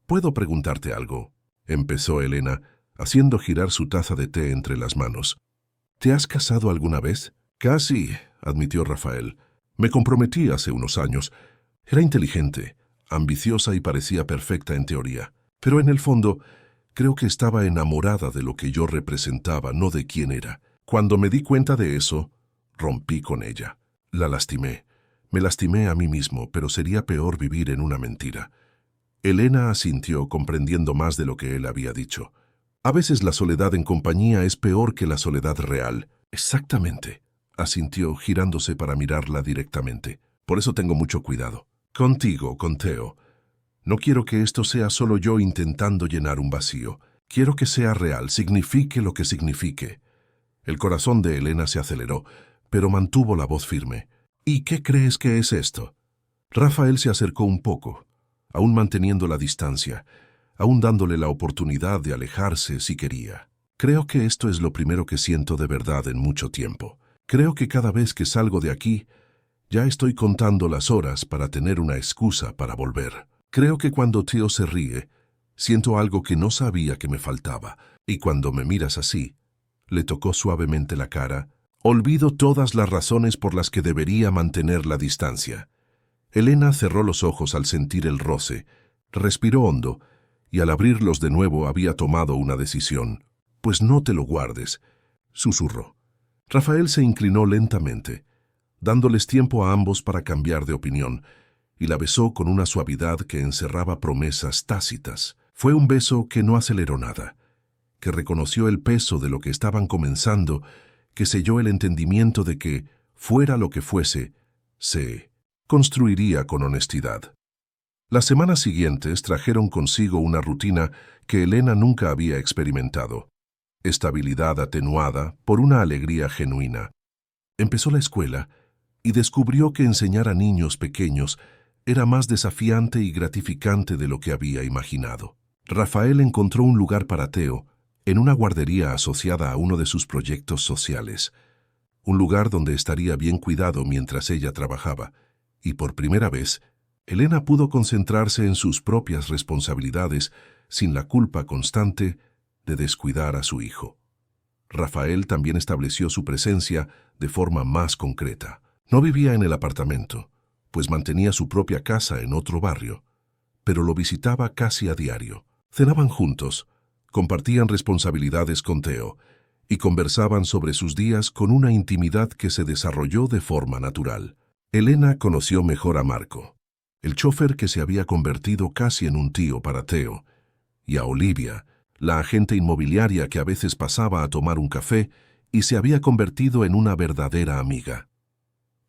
«¿Puedo preguntarte algo?», empezó Elena, haciendo girar su taza de té entre las manos. «¿Te has casado alguna vez?». «Casi», admitió Rafael. «Me comprometí hace unos años. Era inteligente, ambiciosa y parecía perfecta en teoría. Pero en el fondo, creo que estaba enamorada de lo que yo representaba, no de quién era. Cuando me di cuenta de eso, rompí con ella. La lastimé. Me lastimé a mí mismo, pero sería peor vivir en una mentira». Elena asintió, comprendiendo más de lo que él había dicho. «A veces la soledad en compañía es peor que la soledad real». «Exactamente», asintió, girándose para mirarla directamente. «Por eso tengo mucho cuidado. Contigo, con Theo. No quiero que esto sea solo yo intentando llenar un vacío. Quiero que sea real, signifique lo que signifique». El corazón de Elena se aceleró, pero mantuvo la voz firme. «¿Y qué crees que es esto?». Rafael se acercó un poco, aún manteniendo la distancia, aún dándole la oportunidad de alejarse si quería. «Creo que esto es lo primero que siento de verdad en mucho tiempo. Creo que cada vez que salgo de aquí, ya estoy contando las horas para tener una excusa para volver. Creo que cuando Theo se ríe, siento algo que no sabía que me faltaba, y cuando me miras así», le tocó suavemente la cara, «olvido todas las razones por las que debería mantener la distancia». Elena cerró los ojos al sentir el roce, respiró hondo, y al abrirlos de nuevo había tomado una decisión. «Pues no te lo guardes», susurró. Rafael se inclinó lentamente, dándoles tiempo a ambos para cambiar de opinión, y la besó con una suavidad que encerraba promesas tácitas. Fue un beso que no aceleró nada, que reconoció el peso de lo que estaban comenzando, que selló el entendimiento de que, fuera lo que fuese, se construiría con honestidad. Las semanas siguientes trajeron consigo una rutina que Elena nunca había experimentado. estabilidad atenuada por una alegría genuina. Empezó la escuela y descubrió que enseñar a niños pequeños era más desafiante y gratificante de lo que había imaginado. Rafael encontró un lugar para Teo en una guardería asociada a uno de sus proyectos sociales, un lugar donde estaría bien cuidado mientras ella trabajaba, y por primera vez, Elena pudo concentrarse en sus propias responsabilidades sin la culpa constante de descuidar a su hijo. Rafael también estableció su presencia de forma más concreta. No vivía en el apartamento, pues mantenía su propia casa en otro barrio, pero lo visitaba casi a diario. Cenaban juntos, compartían responsabilidades con Teo y conversaban sobre sus días con una intimidad que se desarrolló de forma natural. Elena conoció mejor a Marco, el chofer que se había convertido casi en un tío para Teo, y a Olivia, la agente inmobiliaria que a veces pasaba a tomar un café y se había convertido en una verdadera amiga.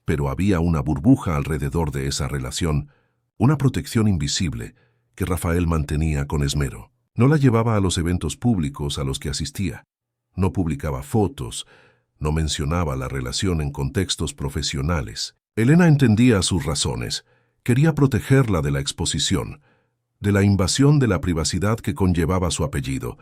Pero había una burbuja alrededor de esa relación, una protección invisible que Rafael mantenía con esmero. No la llevaba a los eventos públicos a los que asistía, no publicaba fotos, no mencionaba la relación en contextos profesionales. Elena entendía sus razones, quería protegerla de la exposición, de la invasión de la privacidad que conllevaba su apellido,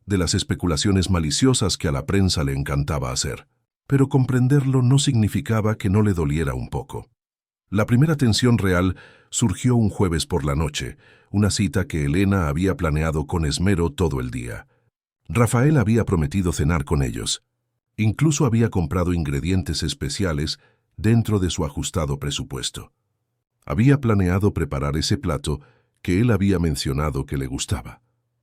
de las especulaciones maliciosas que a la prensa le encantaba hacer. Pero comprenderlo no significaba que no le doliera un poco. La primera tensión real surgió un jueves por la noche, una cita que Elena había planeado con esmero todo el día. Rafael había prometido cenar con ellos. Incluso había comprado ingredientes especiales dentro de su ajustado presupuesto. Había planeado preparar ese plato que él había mencionado que le gustaba.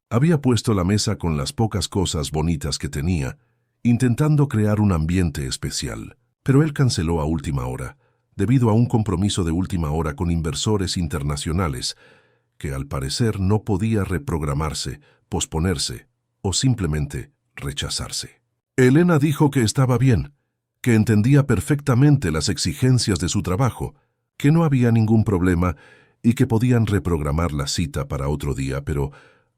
Había puesto la mesa con las pocas cosas bonitas que tenía, intentando crear un ambiente especial. Pero él canceló a última hora, debido a un compromiso de última hora con inversores internacionales, que al parecer no podía reprogramarse, posponerse o simplemente rechazarse. Elena dijo que estaba bien, que entendía perfectamente las exigencias de su trabajo, que no había ningún problema y que podían reprogramar la cita para otro día, pero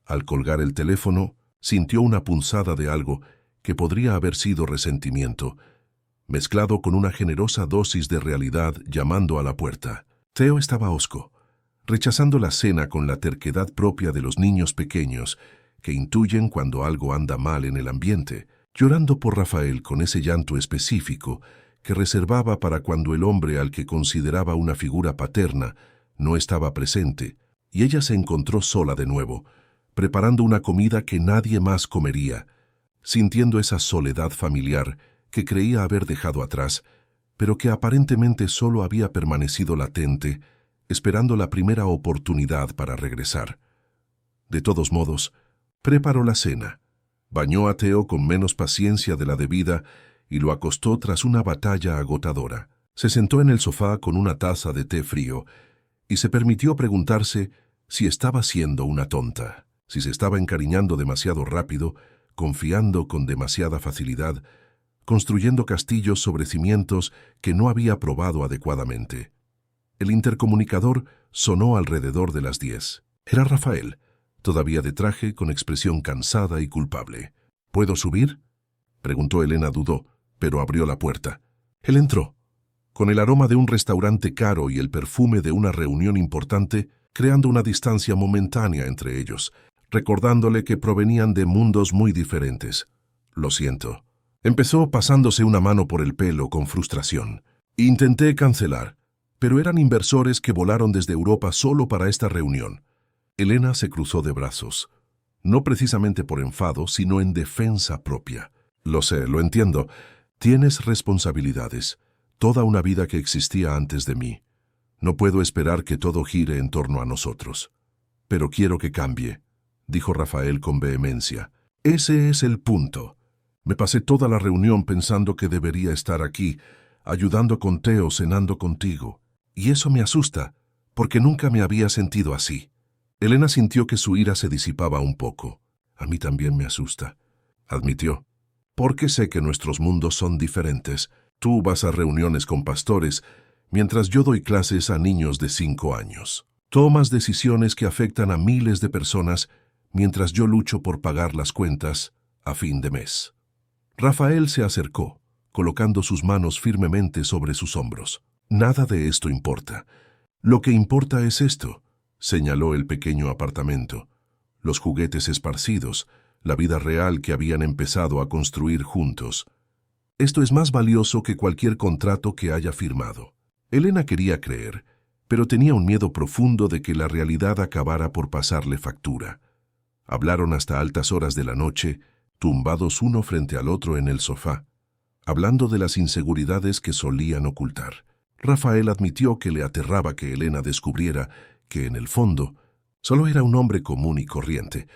al colgar el teléfono sintió una punzada de algo que podría haber sido resentimiento, mezclado con una generosa dosis de realidad llamando a la puerta. Teo estaba hosco, rechazando la cena con la terquedad propia de los niños pequeños que intuyen cuando algo anda mal en el ambiente, llorando por Rafael con ese llanto específico que reservaba para cuando el hombre al que consideraba una figura paterna no estaba presente, y ella se encontró sola de nuevo, preparando una comida que nadie más comería, sintiendo esa soledad familiar que creía haber dejado atrás, pero que aparentemente solo había permanecido latente, esperando la primera oportunidad para regresar. De todos modos, preparó la cena, bañó a Teo con menos paciencia de la debida y lo acostó tras una batalla agotadora. Se sentó en el sofá con una taza de té frío y se permitió preguntarse si estaba siendo una tonta, si se estaba encariñando demasiado rápido, confiando con demasiada facilidad, construyendo castillos sobre cimientos que no había probado adecuadamente. El intercomunicador sonó alrededor de las 10. Era Rafael, todavía de traje, con expresión cansada y culpable. ¿Puedo subir?, preguntó Elena. Dudó, pero abrió la puerta. Él entró, con el aroma de un restaurante caro y el perfume de una reunión importante, creando una distancia momentánea entre ellos, recordándole que provenían de mundos muy diferentes. Lo siento. Empezó pasándose una mano por el pelo con frustración. Intenté cancelar, pero eran inversores que volaron desde Europa solo para esta reunión. Elena se cruzó de brazos, no precisamente por enfado, sino en defensa propia. Lo sé, lo entiendo. Tienes responsabilidades, toda una vida que existía antes de mí. No puedo esperar que todo gire en torno a nosotros. Pero quiero que cambie, dijo Rafael con vehemencia. Ese es el punto. Me pasé toda la reunión pensando que debería estar aquí, ayudando con Teo, cenando contigo. Y eso me asusta, porque nunca me había sentido así. Elena sintió que su ira se disipaba un poco. A mí también me asusta, admitió. Porque sé que nuestros mundos son diferentes. Tú vas a reuniones con pastores, mientras yo doy clases a niños de 5 años. Tomas decisiones que afectan a miles de personas, mientras yo lucho por pagar las cuentas a fin de mes. Rafael se acercó, colocando sus manos firmemente sobre sus hombros. Nada de esto importa. Lo que importa es esto, señaló el pequeño apartamento. Los juguetes esparcidos, la vida real que habían empezado a construir juntos. Esto es más valioso que cualquier contrato que haya firmado. Elena quería creer, pero tenía un miedo profundo de que la realidad acabara por pasarle factura. Hablaron hasta altas horas de la noche, tumbados uno frente al otro en el sofá, hablando de las inseguridades que solían ocultar. Rafael admitió que le aterraba que Elena descubriera que, en el fondo, solo era un hombre común y corriente,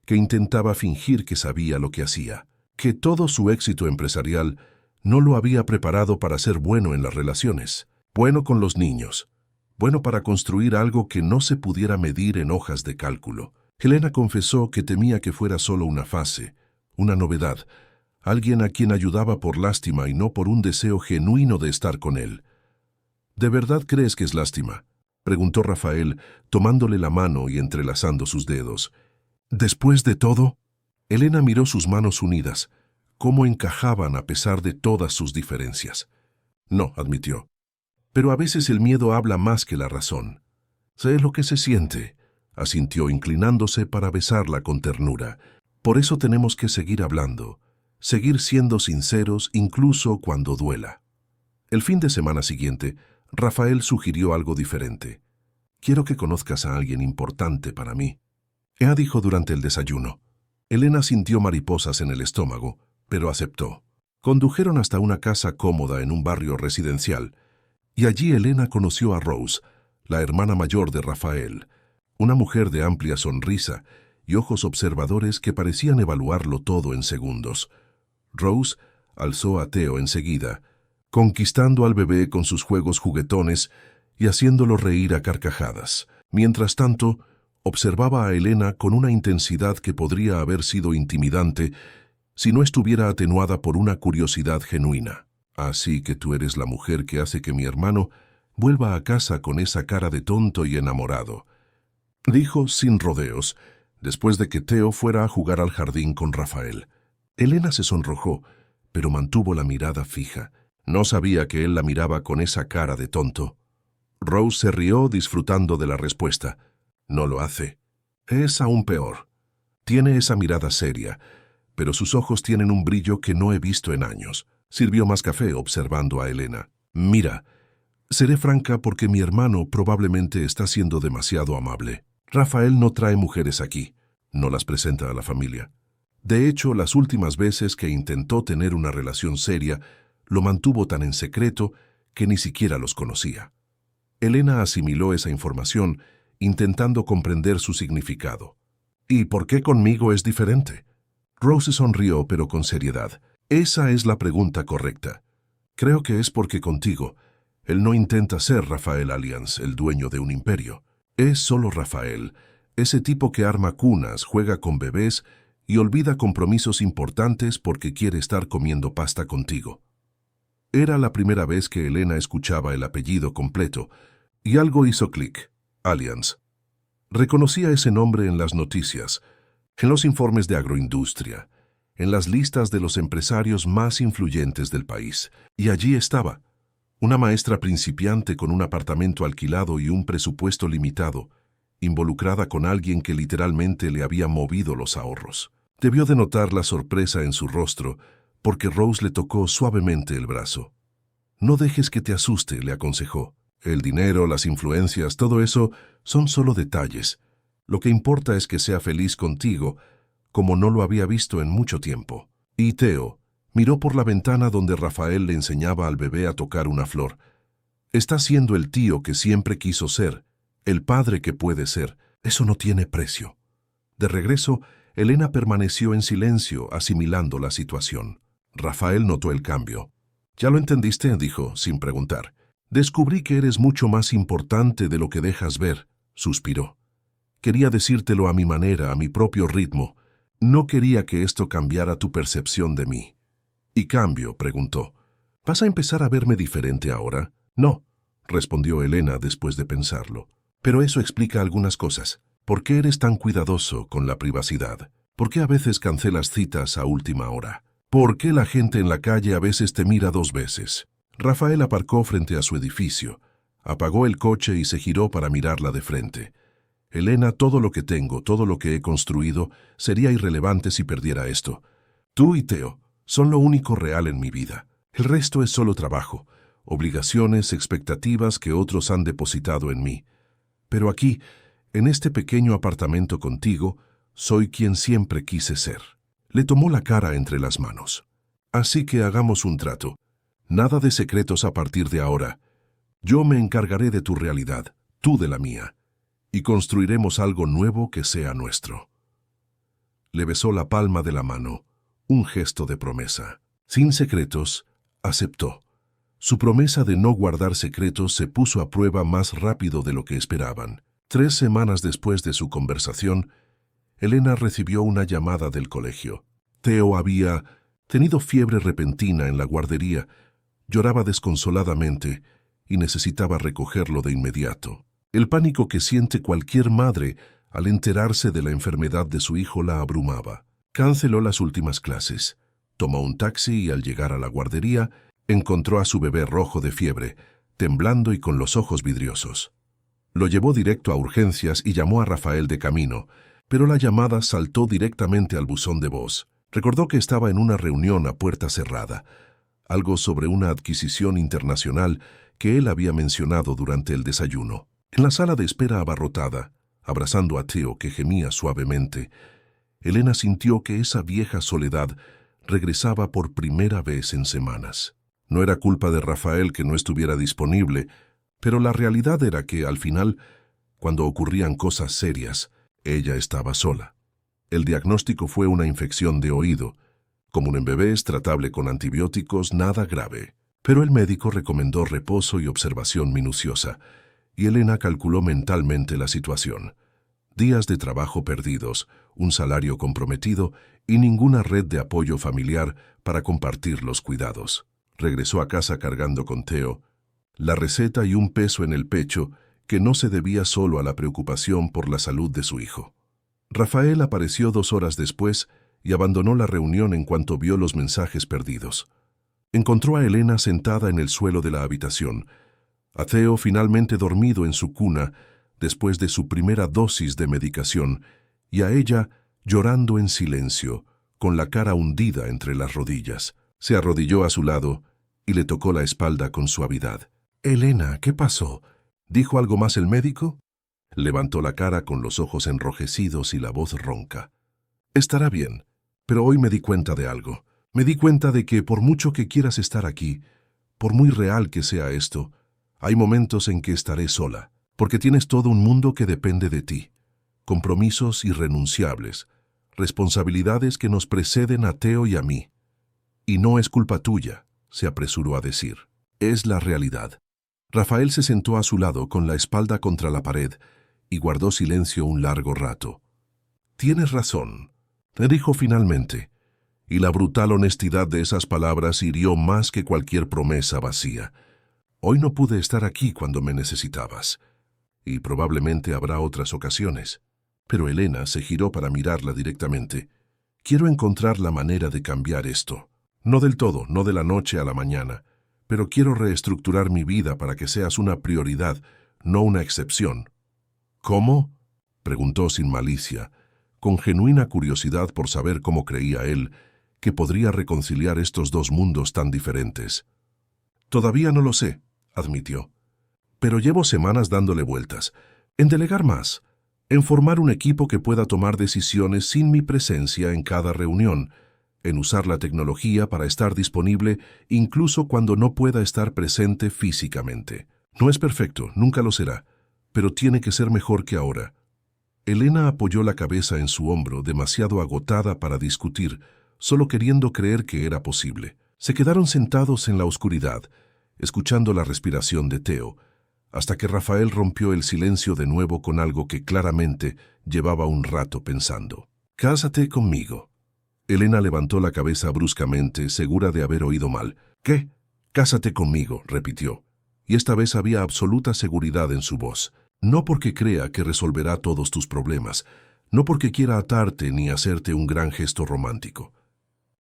que intentaba fingir que sabía lo que hacía, que todo su éxito empresarial no lo había preparado para ser bueno en las relaciones, bueno con los niños, bueno para construir algo que no se pudiera medir en hojas de cálculo. Elena confesó que temía que fuera solo una fase, una novedad, alguien a quien ayudaba por lástima y no por un deseo genuino de estar con él. ¿De verdad crees que es lástima?, preguntó Rafael, tomándole la mano y entrelazando sus dedos. Después de todo, Elena miró sus manos unidas, cómo encajaban a pesar de todas sus diferencias. No, admitió. Pero a veces el miedo habla más que la razón. Sé lo que se siente, asintió inclinándose para besarla con ternura. Por eso tenemos que seguir hablando, seguir siendo sinceros incluso cuando duela. El fin de semana siguiente, Rafael sugirió algo diferente. Quiero que conozcas a alguien importante para mí. Ea dijo durante el desayuno. Elena sintió mariposas en el estómago, pero aceptó. Condujeron hasta una casa cómoda en un barrio residencial, y allí Elena conoció a Rose, la hermana mayor de Rafael, una mujer de amplia sonrisa y ojos observadores que parecían evaluarlo todo en segundos. Rose alzó a Theo enseguida, conquistando al bebé con sus juegos juguetones y haciéndolo reír a carcajadas. Mientras tanto, observaba a Elena con una intensidad que podría haber sido intimidante si no estuviera atenuada por una curiosidad genuina. Así que tú eres la mujer que hace que mi hermano vuelva a casa con esa cara de tonto y enamorado, dijo sin rodeos, después de que Theo fuera a jugar al jardín con Rafael. Elena se sonrojó, pero mantuvo la mirada fija. No sabía que él la miraba con esa cara de tonto. Rose se rió disfrutando de la respuesta. No lo hace. Es aún peor. Tiene esa mirada seria, pero sus ojos tienen un brillo que no he visto en años. Sirvió más café observando a Elena. Mira, seré franca porque mi hermano probablemente está siendo demasiado amable. Rafael no trae mujeres aquí, no las presenta a la familia. De hecho, las últimas veces que intentó tener una relación seria, lo mantuvo tan en secreto que ni siquiera los conocía. Elena asimiló esa información, intentando comprender su significado. ¿Y por qué conmigo es diferente? Rose sonrió, pero con seriedad. Esa es la pregunta correcta. Creo que es porque contigo, él no intenta ser Rafael Allianz, el dueño de un imperio. Es solo Rafael, ese tipo que arma cunas, juega con bebés y olvida compromisos importantes porque quiere estar comiendo pasta contigo. Era la primera vez que Elena escuchaba el apellido completo, y algo hizo clic. Allianz. Reconocía ese nombre en las noticias, en los informes de agroindustria, en las listas de los empresarios más influyentes del país. Y allí estaba, una maestra principiante con un apartamento alquilado y un presupuesto limitado, involucrada con alguien que literalmente le había movido los ahorros. Debió de notar la sorpresa en su rostro, porque Rose le tocó suavemente el brazo. No dejes que te asuste, le aconsejó. El dinero, las influencias, todo eso son solo detalles. Lo que importa es que sea feliz contigo, como no lo había visto en mucho tiempo. Y Theo miró por la ventana donde Rafael le enseñaba al bebé a tocar una flor. Está siendo el tío que siempre quiso ser, el padre que puede ser. Eso no tiene precio. De regreso, Elena permaneció en silencio, asimilando la situación. Rafael notó el cambio. «¿Ya lo entendiste?», dijo, sin preguntar. «Descubrí que eres mucho más importante de lo que dejas ver», suspiró. «Quería decírtelo a mi manera, a mi propio ritmo. No quería que esto cambiara tu percepción de mí». «¿Y cambio?», preguntó. «¿Vas a empezar a verme diferente ahora?» «No», respondió Elena después de pensarlo. «Pero eso explica algunas cosas. ¿Por qué eres tan cuidadoso con la privacidad? ¿Por qué a veces cancelas citas a última hora? ¿Por qué la gente en la calle a veces te mira 2 veces? Rafael aparcó frente a su edificio, apagó el coche y se giró para mirarla de frente. Elena, todo lo que tengo, todo lo que he construido, sería irrelevante si perdiera esto. Tú y Theo son lo único real en mi vida. El resto es solo trabajo, obligaciones, expectativas que otros han depositado en mí. Pero aquí, en este pequeño apartamento contigo, soy quien siempre quise ser. Le tomó la cara entre las manos. Así que hagamos un trato. Nada de secretos a partir de ahora. Yo me encargaré de tu realidad, tú de la mía, y construiremos algo nuevo que sea nuestro. Le besó la palma de la mano, un gesto de promesa. Sin secretos, aceptó. Su promesa de no guardar secretos se puso a prueba más rápido de lo que esperaban. 3 semanas después de su conversación, Elena recibió una llamada del colegio. Theo había tenido fiebre repentina en la guardería, lloraba desconsoladamente y necesitaba recogerlo de inmediato. El pánico que siente cualquier madre al enterarse de la enfermedad de su hijo la abrumaba. Canceló las últimas clases, tomó un taxi y al llegar a la guardería encontró a su bebé rojo de fiebre, temblando y con los ojos vidriosos. Lo llevó directo a urgencias y llamó a Rafael de camino, pero la llamada saltó directamente al buzón de voz. Recordó que estaba en una reunión a puerta cerrada, algo sobre una adquisición internacional que él había mencionado durante el desayuno. En la sala de espera abarrotada, abrazando a Theo que gemía suavemente, Elena sintió que esa vieja soledad regresaba por primera vez en semanas. No era culpa de Rafael que no estuviera disponible, pero la realidad era que, al final, cuando ocurrían cosas serias, ella estaba sola. El diagnóstico fue una infección de oído, común en bebés, tratable con antibióticos, nada grave. Pero el médico recomendó reposo y observación minuciosa, y Elena calculó mentalmente la situación. Días de trabajo perdidos, un salario comprometido y ninguna red de apoyo familiar para compartir los cuidados. Regresó a casa cargando con Theo la receta y un peso en el pecho que no se debía solo a la preocupación por la salud de su hijo. Rafael apareció 2 horas después y abandonó la reunión en cuanto vio los mensajes perdidos. Encontró a Elena sentada en el suelo de la habitación, a Theo finalmente dormido en su cuna después de su primera dosis de medicación, y a ella llorando en silencio, con la cara hundida entre las rodillas. Se arrodilló a su lado y le tocó la espalda con suavidad. «Elena, ¿qué pasó? ¿Dijo algo más el médico?» Levantó la cara con los ojos enrojecidos y la voz ronca. «Estará bien, pero hoy me di cuenta de algo. Me di cuenta de que por mucho que quieras estar aquí, por muy real que sea esto, hay momentos en que estaré sola, porque tienes todo un mundo que depende de ti. Compromisos irrenunciables, responsabilidades que nos preceden a Theo y a mí. Y no es culpa tuya», se apresuró a decir. «Es la realidad». Rafael se sentó a su lado con la espalda contra la pared y guardó silencio un largo rato. «Tienes razón», le dijo finalmente, y la brutal honestidad de esas palabras hirió más que cualquier promesa vacía. «Hoy no pude estar aquí cuando me necesitabas, y probablemente habrá otras ocasiones». Pero Elena se giró para mirarla directamente. «Quiero encontrar la manera de cambiar esto. No del todo, no de la noche a la mañana, pero quiero reestructurar mi vida para que seas una prioridad, no una excepción». «¿Cómo?», preguntó sin malicia, con genuina curiosidad por saber cómo creía él que podría reconciliar estos 2 mundos tan diferentes. «Todavía no lo sé», admitió, «pero llevo semanas dándole vueltas. En delegar más, en formar un equipo que pueda tomar decisiones sin mi presencia en cada reunión, en usar la tecnología para estar disponible incluso cuando no pueda estar presente físicamente. No es perfecto, nunca lo será, pero tiene que ser mejor que ahora». Elena apoyó la cabeza en su hombro, demasiado agotada para discutir, solo queriendo creer que era posible. Se quedaron sentados en la oscuridad, escuchando la respiración de Theo, hasta que Rafael rompió el silencio de nuevo con algo que claramente llevaba un rato pensando. «Cásate conmigo». Elena levantó la cabeza bruscamente, segura de haber oído mal. «¿Qué? Cásate conmigo», repitió, y esta vez había absoluta seguridad en su voz. «No porque crea que resolverá todos tus problemas, No porque quiera atarte ni hacerte un gran gesto romántico,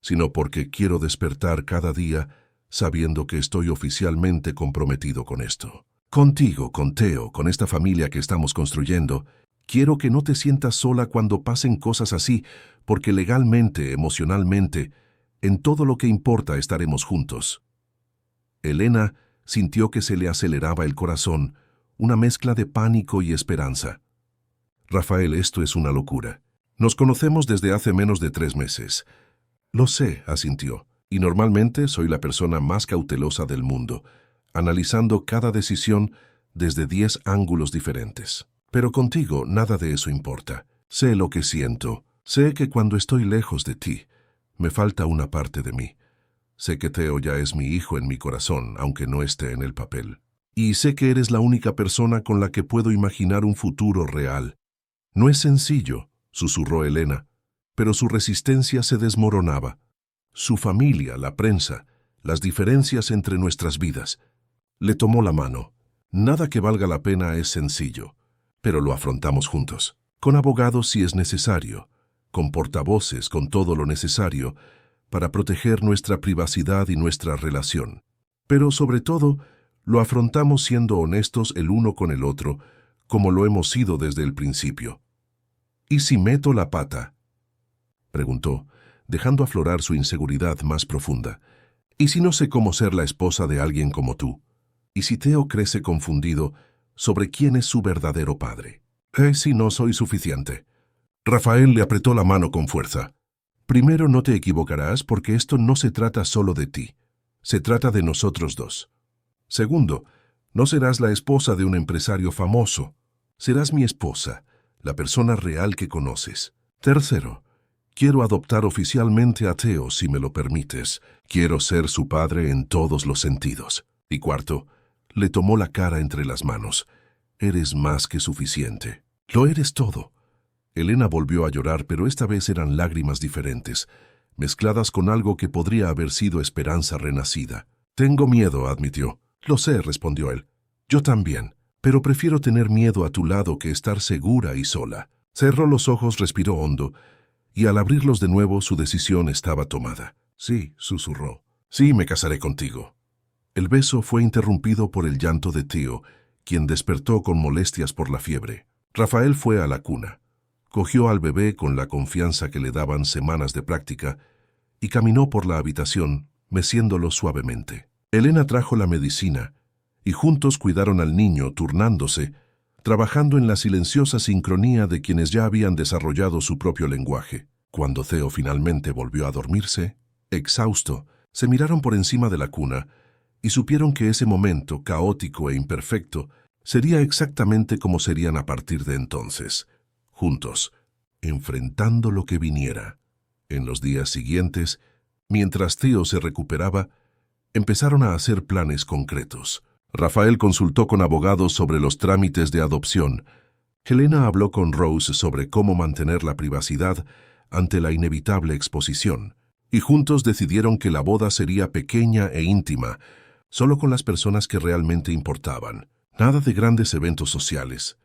sino porque quiero despertar cada día sabiendo que estoy oficialmente comprometido con esto. Contigo, con Theo, con esta familia que estamos construyendo, quiero que no te sientas sola cuando pasen cosas así, porque legalmente, emocionalmente, en todo lo que importa estaremos juntos. Elena sintió que se le aceleraba el corazón, una mezcla de pánico y esperanza. Rafael, esto es una locura. Nos conocemos desde hace menos de 3 meses. Lo sé, asintió, y normalmente soy la persona más cautelosa del mundo, analizando cada decisión desde 10 ángulos diferentes. Pero contigo nada de eso importa. Sé lo que siento. Sé que cuando estoy lejos de ti, me falta una parte de mí. Sé que Theo ya es mi hijo en mi corazón, aunque no esté en el papel. Y sé que eres la única persona con la que puedo imaginar un futuro real. No es sencillo, susurró Elena, pero su resistencia se desmoronaba. Su familia, la prensa, las diferencias entre nuestras vidas. Le tomó la mano. Nada que valga la pena es sencillo, pero lo afrontamos juntos. Con abogados si es necesario, con portavoces, con todo lo necesario, para proteger nuestra privacidad y nuestra relación. Pero sobre todo, lo afrontamos siendo honestos el uno con el otro, como lo hemos sido desde el principio. ¿Y si meto la pata?, preguntó, dejando aflorar su inseguridad más profunda. ¿Y si no sé cómo ser la esposa de alguien como tú? ¿Y si Theo crece confundido sobre quién es su verdadero padre? Si no soy suficiente. Rafael le apretó la mano con fuerza. Primero, no te equivocarás porque esto no se trata solo de ti. Se trata de nosotros dos. Segundo, no serás la esposa de un empresario famoso. Serás mi esposa, la persona real que conoces. Tercero, quiero adoptar oficialmente a Theo si me lo permites. Quiero ser su padre en todos los sentidos. Y cuarto, le tomó la cara entre las manos. Eres más que suficiente. Lo eres todo. Elena volvió a llorar, pero esta vez eran lágrimas diferentes, mezcladas con algo que podría haber sido esperanza renacida. Tengo miedo, admitió. Lo sé, respondió él. Yo también, pero prefiero tener miedo a tu lado que estar segura y sola. Cerró los ojos, respiró hondo, y al abrirlos de nuevo su decisión estaba tomada. Sí, susurró. Sí, me casaré contigo. El beso fue interrumpido por el llanto de Theo, quien despertó con molestias por la fiebre. Rafael fue a la cuna. Cogió al bebé con la confianza que le daban semanas de práctica y caminó por la habitación, meciéndolo suavemente. Elena trajo la medicina y juntos cuidaron al niño, turnándose, trabajando en la silenciosa sincronía de quienes ya habían desarrollado su propio lenguaje. Cuando Theo finalmente volvió a dormirse, exhausto, se miraron por encima de la cuna y supieron que ese momento, caótico e imperfecto, sería exactamente como serían a partir de entonces, juntos, enfrentando lo que viniera. En los días siguientes, mientras Theo se recuperaba, empezaron a hacer planes concretos. Rafael consultó con abogados sobre los trámites de adopción. Helena habló con Rose sobre cómo mantener la privacidad ante la inevitable exposición, y juntos decidieron que la boda sería pequeña e íntima, solo con las personas que realmente importaban. Nada de grandes eventos sociales,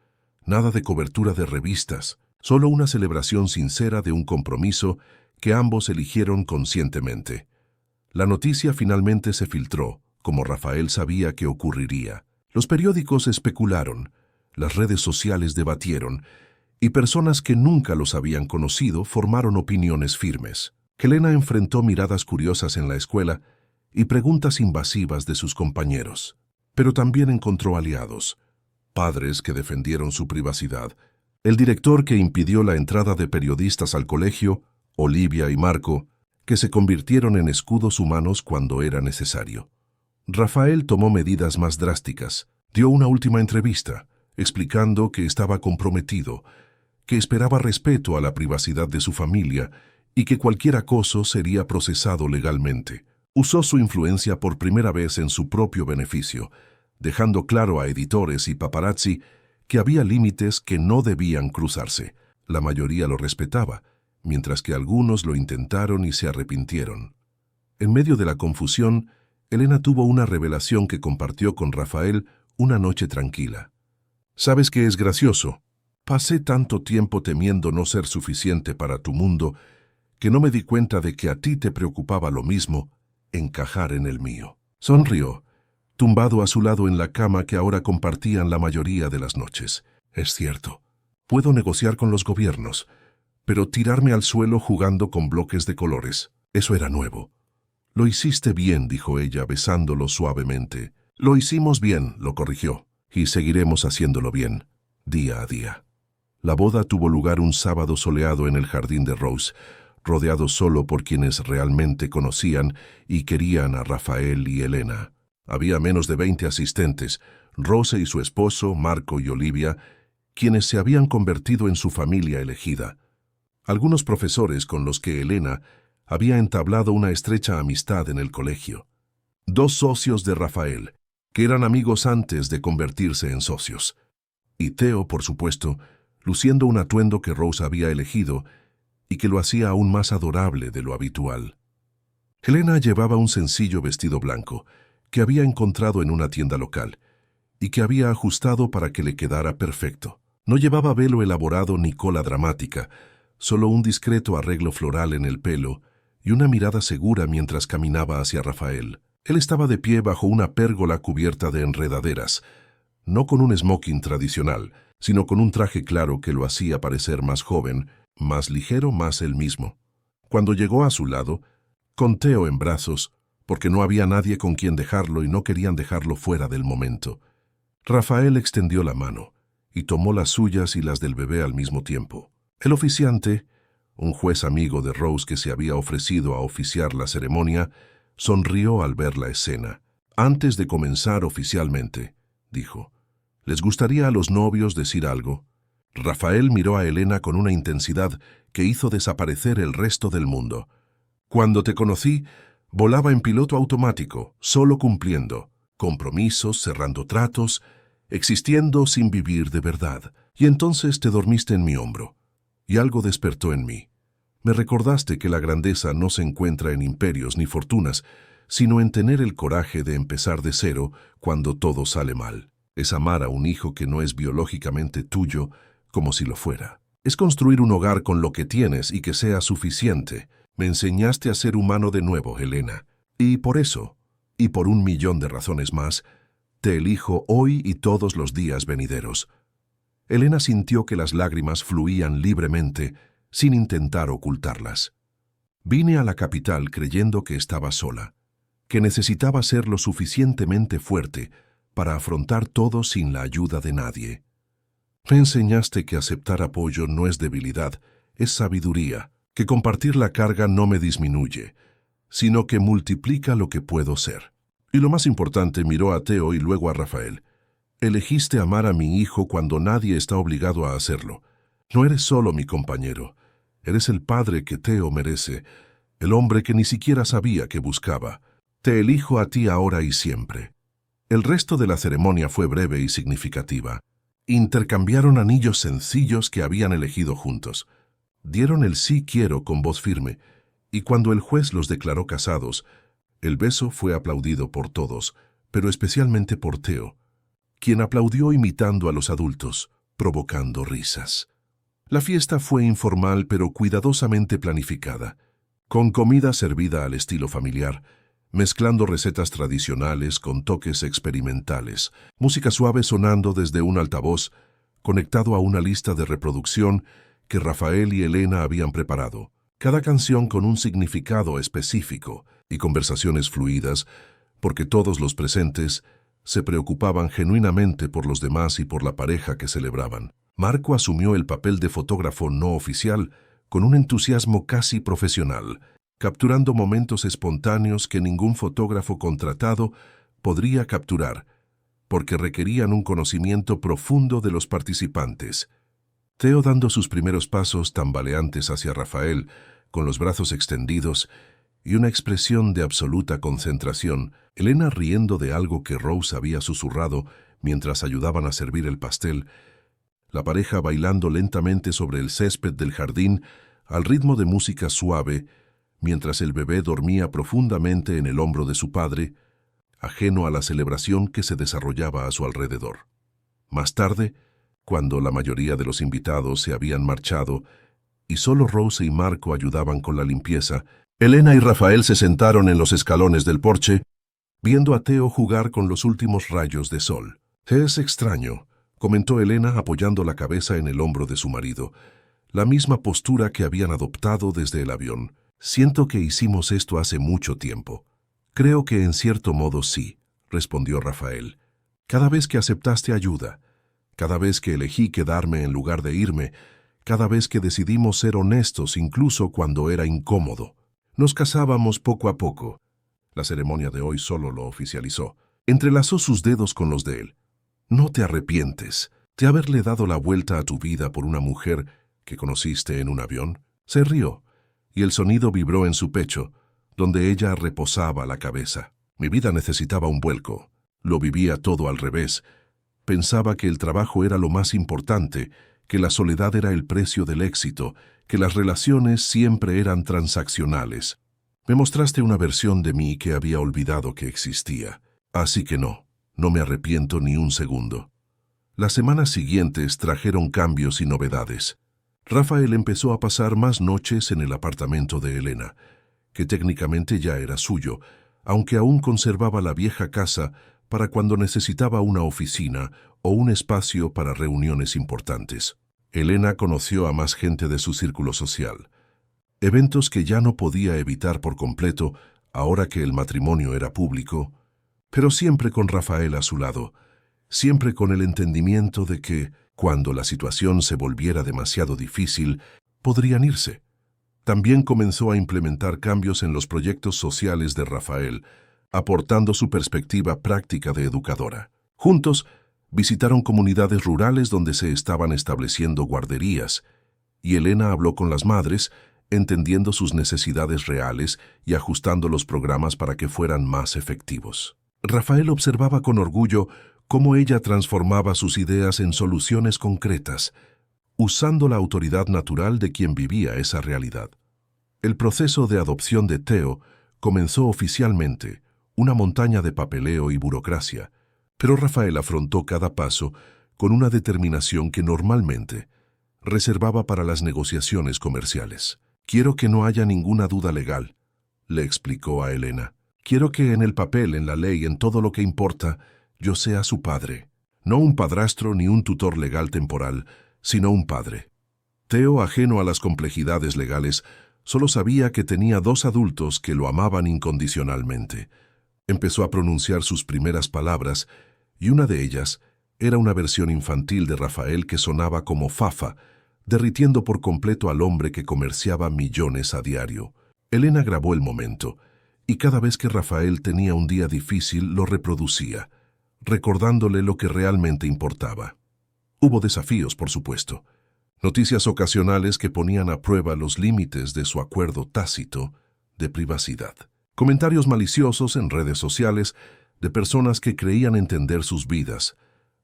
nada de cobertura de revistas, solo una celebración sincera de un compromiso que ambos eligieron conscientemente. La noticia finalmente se filtró, como Rafael sabía que ocurriría. Los periódicos especularon, las redes sociales debatieron, y personas que nunca los habían conocido formaron opiniones firmes. Helena enfrentó miradas curiosas en la escuela y preguntas invasivas de sus compañeros. Pero también encontró aliados, padres que defendieron su privacidad, el director que impidió la entrada de periodistas al colegio, Olivia y Marco, que se convirtieron en escudos humanos cuando era necesario. Rafael tomó medidas más drásticas. Dio una última entrevista, explicando que estaba comprometido, que esperaba respeto a la privacidad de su familia y que cualquier acoso sería procesado legalmente. Usó su influencia por primera vez en su propio beneficio, dejando claro a editores y paparazzi que había límites que no debían cruzarse. La mayoría lo respetaba, mientras que algunos lo intentaron y se arrepintieron. En medio de la confusión, Elena tuvo una revelación que compartió con Rafael una noche tranquila. «¿Sabes qué es gracioso?», Pasé tanto tiempo temiendo no ser suficiente para tu mundo que no me di cuenta de que a ti te preocupaba lo mismo, encajar en el mío. Sonrió, tumbado a su lado en la cama que ahora compartían la mayoría de las noches. Es cierto, puedo negociar con los gobiernos, pero tirarme al suelo jugando con bloques de colores, eso era nuevo. Lo hiciste bien, dijo ella, besándolo suavemente. Lo hicimos bien, lo corrigió, y seguiremos haciéndolo bien, día a día. La boda tuvo lugar un sábado soleado en el jardín de Rose, rodeado solo por quienes realmente conocían y querían a Rafael y Elena. Había menos de 20 asistentes, Rose y su esposo, Marco y Olivia, quienes se habían convertido en su familia elegida. Algunos profesores con los que Elena había entablado una estrecha amistad en el colegio. 2 socios de Rafael, que eran amigos antes de convertirse en socios. Y Theo, por supuesto, luciendo un atuendo que Rose había elegido y que lo hacía aún más adorable de lo habitual. Elena llevaba un sencillo vestido blanco que había encontrado en una tienda local y que había ajustado para que le quedara perfecto. No llevaba velo elaborado ni cola dramática, solo un discreto arreglo floral en el pelo y una mirada segura mientras caminaba hacia Rafael. Él estaba de pie bajo una pérgola cubierta de enredaderas, no con un smoking tradicional, sino con un traje claro que lo hacía parecer más joven, más ligero, más él mismo. Cuando llegó a su lado, con Theo en brazos, porque no había nadie con quien dejarlo y no querían dejarlo fuera del momento, Rafael extendió la mano y tomó las suyas y las del bebé al mismo tiempo. El oficiante, un juez amigo de Rose que se había ofrecido a oficiar la ceremonia, sonrió al ver la escena. Antes de comenzar oficialmente, dijo, ¿les gustaría a los novios decir algo? Rafael miró a Elena con una intensidad que hizo desaparecer el resto del mundo. Cuando te conocí, volaba en piloto automático, solo cumpliendo compromisos, cerrando tratos, existiendo sin vivir de verdad. Y entonces te dormiste en mi hombro, y algo despertó en mí. Me recordaste que la grandeza no se encuentra en imperios ni fortunas, sino en tener el coraje de empezar de cero cuando todo sale mal. Es amar a un hijo que no es biológicamente tuyo, como si lo fuera. Es construir un hogar con lo que tienes y que sea suficiente. Me enseñaste a ser humano de nuevo, Elena. Y por eso, y por 1.000.000 de razones más, te elijo hoy y todos los días venideros. Elena sintió que las lágrimas fluían libremente, sin intentar ocultarlas. Vine a la capital creyendo que estaba sola, que necesitaba ser lo suficientemente fuerte para afrontar todo sin la ayuda de nadie. Me enseñaste que aceptar apoyo no es debilidad, es sabiduría, que compartir la carga no me disminuye, sino que multiplica lo que puedo ser. Y lo más importante, miró a Theo y luego a Rafael. Elegiste amar a mi hijo cuando nadie está obligado a hacerlo. No eres solo mi compañero, eres el padre que Theo merece, el hombre que ni siquiera sabía que buscaba. Te elijo a ti ahora y siempre. El resto de la ceremonia fue breve y significativa. Intercambiaron anillos sencillos que habían elegido juntos. Dieron el sí quiero con voz firme, y cuando el juez los declaró casados, el beso fue aplaudido por todos, pero especialmente por Theo, quien aplaudió imitando a los adultos, provocando risas. La fiesta fue informal pero cuidadosamente planificada, con comida servida al estilo familiar, mezclando recetas tradicionales con toques experimentales, música suave sonando desde un altavoz, conectado a una lista de reproducción que Rafael y Elena habían preparado, cada canción con un significado específico y conversaciones fluidas, porque todos los presentes se preocupaban genuinamente por los demás y por la pareja que celebraban. Marco asumió el papel de fotógrafo no oficial con un entusiasmo casi profesional, capturando momentos espontáneos que ningún fotógrafo contratado podría capturar, porque requerían un conocimiento profundo de los participantes. Theo dando sus primeros pasos tambaleantes hacia Rafael, con los brazos extendidos y una expresión de absoluta concentración, Elena riendo de algo que Rose había susurrado mientras ayudaban a servir el pastel, la pareja bailando lentamente sobre el césped del jardín al ritmo de música suave, mientras el bebé dormía profundamente en el hombro de su padre, ajeno a la celebración que se desarrollaba a su alrededor. Más tarde, cuando la mayoría de los invitados se habían marchado y solo Rose y Marco ayudaban con la limpieza, Elena y Rafael se sentaron en los escalones del porche, viendo a Theo jugar con los últimos rayos de sol. «Es extraño», comentó Elena apoyando la cabeza en el hombro de su marido, la misma postura que habían adoptado desde el avión. «Siento que hicimos esto hace mucho tiempo». «Creo que en cierto modo sí», respondió Rafael. «Cada vez que aceptaste ayuda, cada vez que elegí quedarme en lugar de irme, cada vez que decidimos ser honestos incluso cuando era incómodo. Nos casábamos poco a poco». La ceremonia de hoy solo lo oficializó. Entrelazó sus dedos con los de él. «¿No te arrepientes de haberle dado la vuelta a tu vida por una mujer que conociste en un avión?» Se rió, y el sonido vibró en su pecho, donde ella reposaba la cabeza. «Mi vida necesitaba un vuelco. Lo vivía todo al revés. Pensaba que el trabajo era lo más importante, que la soledad era el precio del éxito, que las relaciones siempre eran transaccionales. Me mostraste una versión de mí que había olvidado que existía. Así que no me arrepiento ni un segundo». Las semanas siguientes trajeron cambios y novedades. Rafael empezó a pasar más noches en el apartamento de Elena, que técnicamente ya era suyo, aunque aún conservaba la vieja casa para cuando necesitaba una oficina o un espacio para reuniones importantes. Elena conoció a más gente de su círculo social, eventos que ya no podía evitar por completo ahora que el matrimonio era público, pero siempre con Rafael a su lado, siempre con el entendimiento de que, cuando la situación se volviera demasiado difícil, podrían irse. También comenzó a implementar cambios en los proyectos sociales de Rafael, aportando su perspectiva práctica de educadora. Juntos, visitaron comunidades rurales donde se estaban estableciendo guarderías, y Elena habló con las madres, entendiendo sus necesidades reales y ajustando los programas para que fueran más efectivos. Rafael observaba con orgullo cómo ella transformaba sus ideas en soluciones concretas, usando la autoridad natural de quien vivía esa realidad. El proceso de adopción de Theo comenzó oficialmente, una montaña de papeleo y burocracia, pero Rafael afrontó cada paso con una determinación que normalmente reservaba para las negociaciones comerciales. «Quiero que no haya ninguna duda legal», le explicó a Elena. «Quiero que en el papel, en la ley, en todo lo que importa, yo sea su padre. No un padrastro ni un tutor legal temporal, sino un padre». Theo, ajeno a las complejidades legales, solo sabía que tenía 2 adultos que lo amaban incondicionalmente. Empezó a pronunciar sus primeras palabras, y una de ellas era una versión infantil de Rafael que sonaba como Fafa, derritiendo por completo al hombre que comerciaba millones a diario. Elena grabó el momento, y cada vez que Rafael tenía un día difícil lo reproducía, recordándole lo que realmente importaba. Hubo desafíos, por supuesto. Noticias ocasionales que ponían a prueba los límites de su acuerdo tácito de privacidad. Comentarios maliciosos en redes sociales de personas que creían entender sus vidas,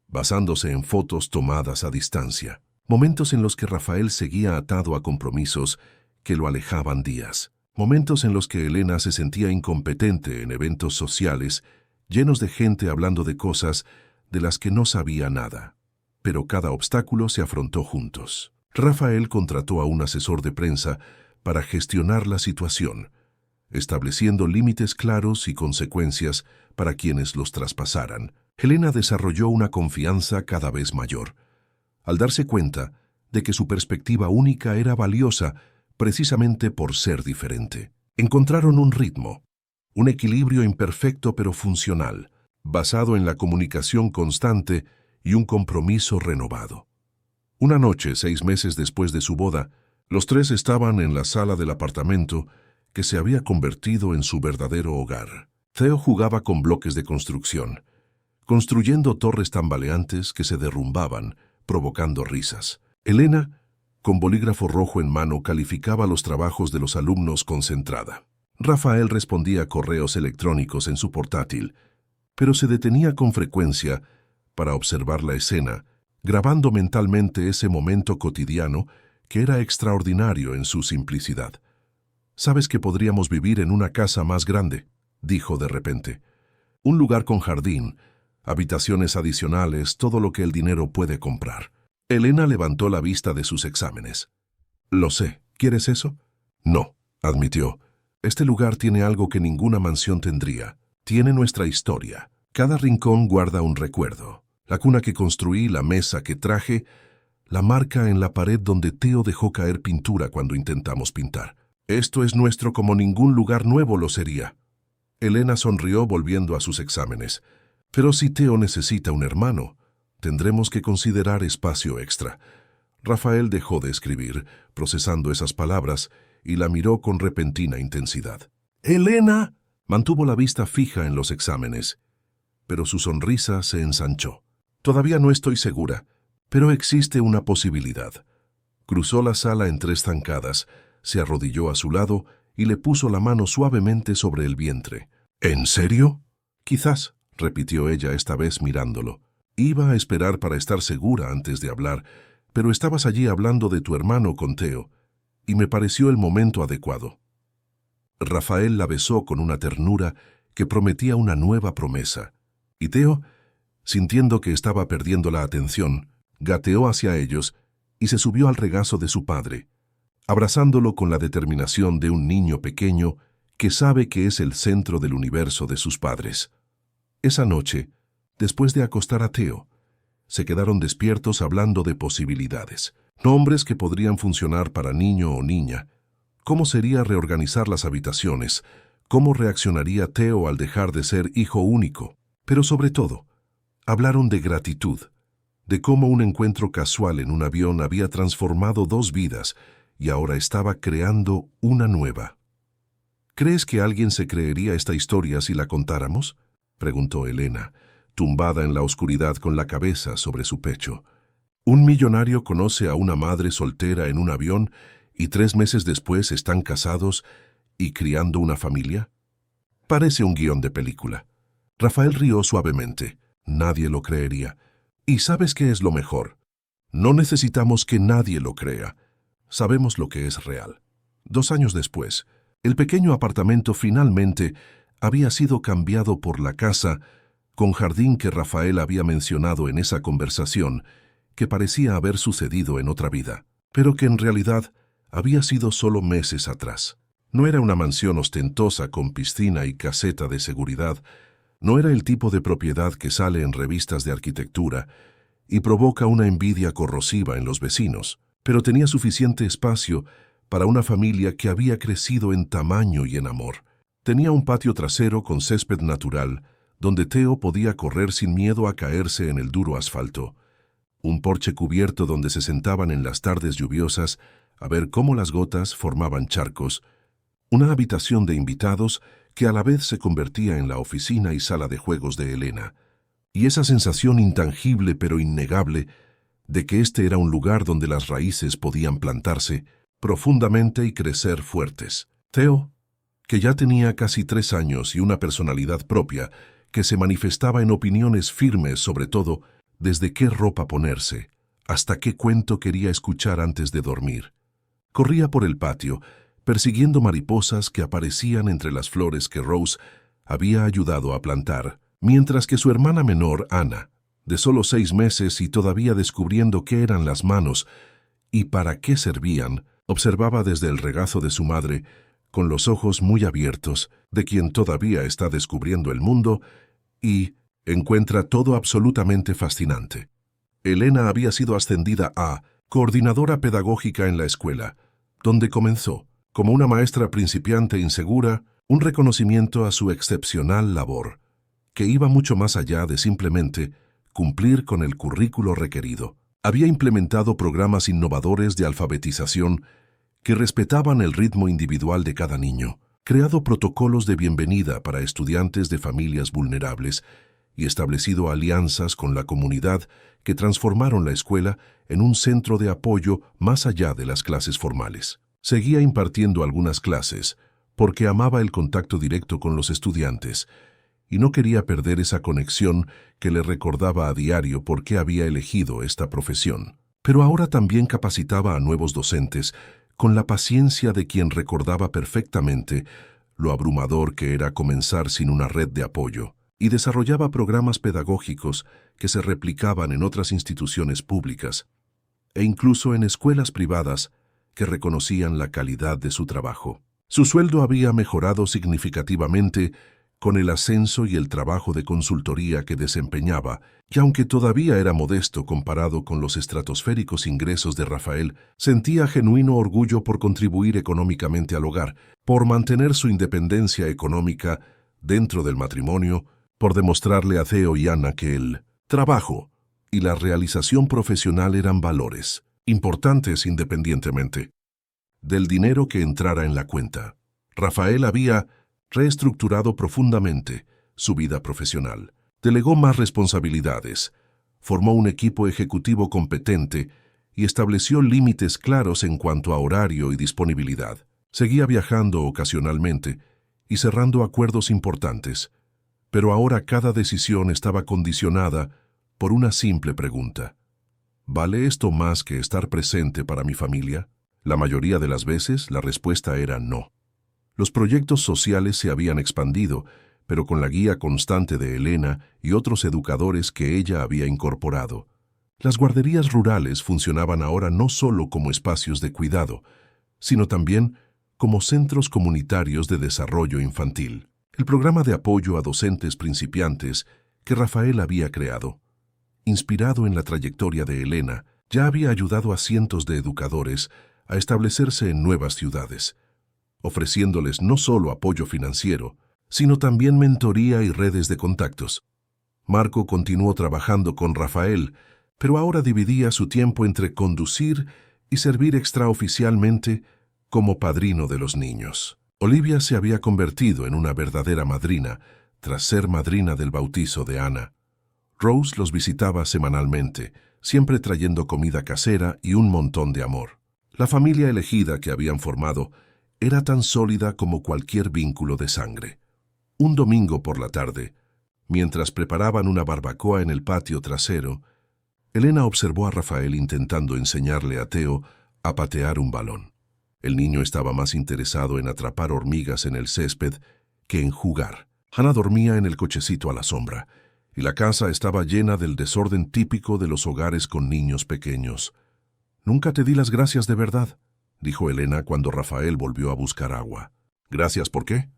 basándose en fotos tomadas a distancia. Momentos en los que Rafael seguía atado a compromisos que lo alejaban días. Momentos en los que Elena se sentía incompetente en eventos sociales, llenos de gente hablando de cosas de las que no sabía nada. Pero cada obstáculo se afrontó juntos. Rafael contrató a un asesor de prensa para gestionar la situación, estableciendo límites claros y consecuencias para quienes los traspasaran. Elena desarrolló una confianza cada vez mayor, al darse cuenta de que su perspectiva única era valiosa precisamente por ser diferente. Encontraron un ritmo, un equilibrio imperfecto pero funcional, basado en la comunicación constante y un compromiso renovado. Una noche, 6 meses después de su boda, los 3 estaban en la sala del apartamento que se había convertido en su verdadero hogar. Theo jugaba con bloques de construcción, construyendo torres tambaleantes que se derrumbaban, provocando risas. Elena, con bolígrafo rojo en mano, calificaba los trabajos de los alumnos concentrada. Rafael respondía a correos electrónicos en su portátil, pero se detenía con frecuencia para observar la escena, grabando mentalmente ese momento cotidiano que era extraordinario en su simplicidad. «¿Sabes que podríamos vivir en una casa más grande?», dijo de repente. «Un lugar con jardín, habitaciones adicionales, todo lo que el dinero puede comprar». Elena levantó la vista de sus exámenes. Lo sé. ¿Quieres eso? No, admitió. Este lugar tiene algo que ninguna mansión tendría. Tiene nuestra historia. Cada rincón guarda un recuerdo. La cuna que construí, la mesa que traje, la marca en la pared donde Theo dejó caer pintura cuando intentamos pintar. Esto es nuestro como ningún lugar nuevo lo sería. Elena sonrió volviendo a sus exámenes. Pero si Theo necesita un hermano, tendremos que considerar espacio extra. Rafael dejó de escribir, procesando esas palabras, y la miró con repentina intensidad. ¡Elena! Mantuvo la vista fija en los exámenes, pero su sonrisa se ensanchó. Todavía no estoy segura, pero existe una posibilidad. Cruzó la sala en 3 zancadas, se arrodilló a su lado y le puso la mano suavemente sobre el vientre. ¿En serio? Quizás, repitió ella esta vez mirándolo. Iba a esperar para estar segura antes de hablar, pero estabas allí hablando de tu hermano con Theo, y me pareció el momento adecuado. Rafael la besó con una ternura que prometía una nueva promesa, y Theo, sintiendo que estaba perdiendo la atención, gateó hacia ellos y se subió al regazo de su padre, abrazándolo con la determinación de un niño pequeño que sabe que es el centro del universo de sus padres. Esa noche, después de acostar a Theo, se quedaron despiertos hablando de posibilidades, nombres que podrían funcionar para niño o niña, cómo sería reorganizar las habitaciones, cómo reaccionaría Theo al dejar de ser hijo único, pero sobre todo, hablaron de gratitud, de cómo un encuentro casual en un avión había transformado 2 vidas y ahora estaba creando una nueva. ¿Crees que alguien se creería esta historia si la contáramos?, preguntó Elena, tumbada en la oscuridad con la cabeza sobre su pecho. Un millonario conoce a una madre soltera en un avión y 3 meses después están casados y criando una familia. Parece un guión de película. Rafael rió suavemente. Nadie lo creería. ¿Y sabes qué es lo mejor? No necesitamos que nadie lo crea. Sabemos lo que es real. 2 años después, el pequeño apartamento finalmente había sido cambiado por la casa con jardín que Rafael había mencionado en esa conversación, que parecía haber sucedido en otra vida, pero que en realidad había sido solo meses atrás. No era una mansión ostentosa con piscina y caseta de seguridad, no era el tipo de propiedad que sale en revistas de arquitectura y provoca una envidia corrosiva en los vecinos, pero tenía suficiente espacio para una familia que había crecido en tamaño y en amor. Tenía un patio trasero con césped natural, donde Theo podía correr sin miedo a caerse en el duro asfalto. Un porche cubierto donde se sentaban en las tardes lluviosas a ver cómo las gotas formaban charcos. Una habitación de invitados que a la vez se convertía en la oficina y sala de juegos de Elena. Y esa sensación intangible pero innegable de que este era un lugar donde las raíces podían plantarse profundamente y crecer fuertes. Theo, que ya tenía casi 3 años y una personalidad propia, que se manifestaba en opiniones firmes sobre todo desde qué ropa ponerse, hasta qué cuento quería escuchar antes de dormir. Corría por el patio, persiguiendo mariposas que aparecían entre las flores que Rose había ayudado a plantar, mientras que su hermana menor, Ana, de solo 6 meses y todavía descubriendo qué eran las manos y para qué servían, observaba desde el regazo de su madre, con los ojos muy abiertos, de quien todavía está descubriendo el mundo y encuentra todo absolutamente fascinante. Elena había sido ascendida a coordinadora pedagógica en la escuela, donde comenzó, como una maestra principiante insegura, un reconocimiento a su excepcional labor, que iba mucho más allá de simplemente cumplir con el currículo requerido. Había implementado programas innovadores de alfabetización que respetaban el ritmo individual de cada niño, creado protocolos de bienvenida para estudiantes de familias vulnerables y establecido alianzas con la comunidad que transformaron la escuela en un centro de apoyo más allá de las clases formales. Seguía impartiendo algunas clases porque amaba el contacto directo con los estudiantes y no quería perder esa conexión que le recordaba a diario por qué había elegido esta profesión. Pero ahora también capacitaba a nuevos docentes con la paciencia de quien recordaba perfectamente lo abrumador que era comenzar sin una red de apoyo, y desarrollaba programas pedagógicos que se replicaban en otras instituciones públicas, e incluso en escuelas privadas que reconocían la calidad de su trabajo. Su sueldo había mejorado significativamente con el ascenso y el trabajo de consultoría que desempeñaba, y aunque todavía era modesto comparado con los estratosféricos ingresos de Rafael, sentía genuino orgullo por contribuir económicamente al hogar, por mantener su independencia económica dentro del matrimonio, por demostrarle a Theo y Ana que el trabajo y la realización profesional eran valores importantes independientemente del dinero que entrara en la cuenta. Rafael había reestructurado profundamente su vida profesional, delegó más responsabilidades, formó un equipo ejecutivo competente y estableció límites claros en cuanto a horario y disponibilidad. Seguía viajando ocasionalmente y cerrando acuerdos importantes, pero ahora cada decisión estaba condicionada por una simple pregunta. ¿Vale esto más que estar presente para mi familia? La mayoría de las veces la respuesta era no. Los proyectos sociales se habían expandido, pero con la guía constante de Elena y otros educadores que ella había incorporado. Las guarderías rurales funcionaban ahora no solo como espacios de cuidado, sino también como centros comunitarios de desarrollo infantil. El programa de apoyo a docentes principiantes que Rafael había creado, inspirado en la trayectoria de Elena, ya había ayudado a cientos de educadores a establecerse en nuevas ciudades, ofreciéndoles no solo apoyo financiero, sino también mentoría y redes de contactos. Marco continuó trabajando con Rafael, pero ahora dividía su tiempo entre conducir y servir extraoficialmente como padrino de los niños. Olivia se había convertido en una verdadera madrina tras ser madrina del bautizo de Ana. Rose los visitaba semanalmente, siempre trayendo comida casera y un montón de amor. La familia elegida que habían formado era tan sólida como cualquier vínculo de sangre. Un domingo por la tarde, mientras preparaban una barbacoa en el patio trasero, Elena observó a Rafael intentando enseñarle a Theo a patear un balón. El niño estaba más interesado en atrapar hormigas en el césped que en jugar. Hannah dormía en el cochecito a la sombra, y la casa estaba llena del desorden típico de los hogares con niños pequeños. «Nunca te di las gracias de verdad», dijo Elena cuando Rafael volvió a buscar agua. «¿Gracias por qué?»,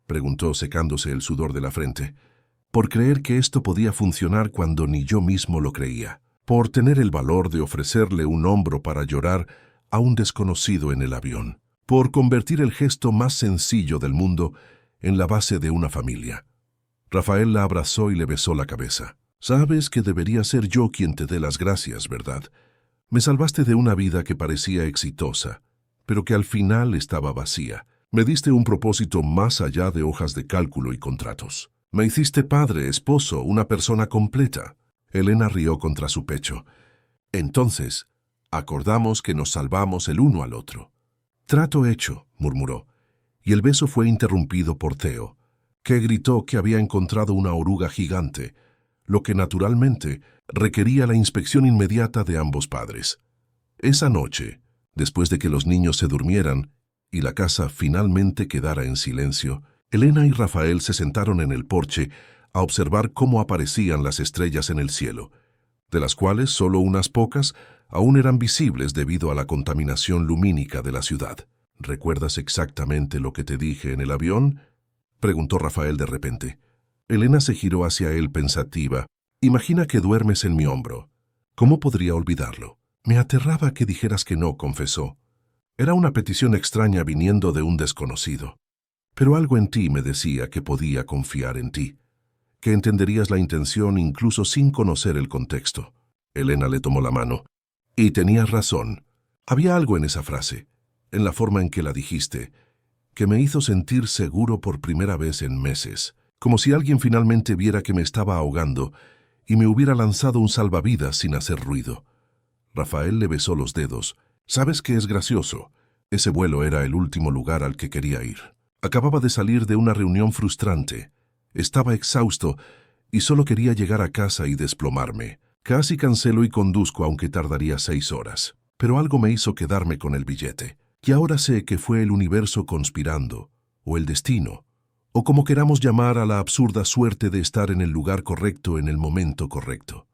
preguntó secándose el sudor de la frente. «Por creer que esto podía funcionar cuando ni yo mismo lo creía. Por tener el valor de ofrecerle un hombro para llorar a un desconocido en el avión. Por convertir el gesto más sencillo del mundo en la base de una familia». Rafael la abrazó y le besó la cabeza. «Sabes que debería ser yo quien te dé las gracias, ¿verdad? Me salvaste de una vida que parecía exitosa, pero que al final estaba vacía. Me diste un propósito más allá de hojas de cálculo y contratos. Me hiciste padre, esposo, una persona completa». Elena rió contra su pecho. «Entonces, acordamos que nos salvamos el uno al otro». «Trato hecho», murmuró, y el beso fue interrumpido por Theo, que gritó que había encontrado una oruga gigante, lo que naturalmente requería la inspección inmediata de ambos padres. Esa noche, después de que los niños se durmieran y la casa finalmente quedara en silencio, Elena y Rafael se sentaron en el porche a observar cómo aparecían las estrellas en el cielo, de las cuales solo unas pocas aún eran visibles debido a la contaminación lumínica de la ciudad. «¿Recuerdas exactamente lo que te dije en el avión?», preguntó Rafael de repente. Elena se giró hacia él pensativa. «Imagina que duermes en mi hombro. ¿Cómo podría olvidarlo?» «Me aterraba que dijeras que no», confesó. Era una petición extraña viniendo de un desconocido. Pero algo en ti me decía que podía confiar en ti, que entenderías la intención incluso sin conocer el contexto. Elena le tomó la mano. «Y tenías razón. Había algo en esa frase, en la forma en que la dijiste, que me hizo sentir seguro por primera vez en meses, como si alguien finalmente viera que me estaba ahogando y me hubiera lanzado un salvavidas sin hacer ruido». Rafael le besó los dedos. «¿Sabes qué es gracioso? Ese vuelo era el último lugar al que quería ir. Acababa de salir de una reunión frustrante. Estaba exhausto y solo quería llegar a casa y desplomarme. Casi cancelo y conduzco aunque tardaría 6 horas. Pero algo me hizo quedarme con el billete. Y ahora sé que fue el universo conspirando, o el destino, o como queramos llamar a la absurda suerte de estar en el lugar correcto en el momento correcto.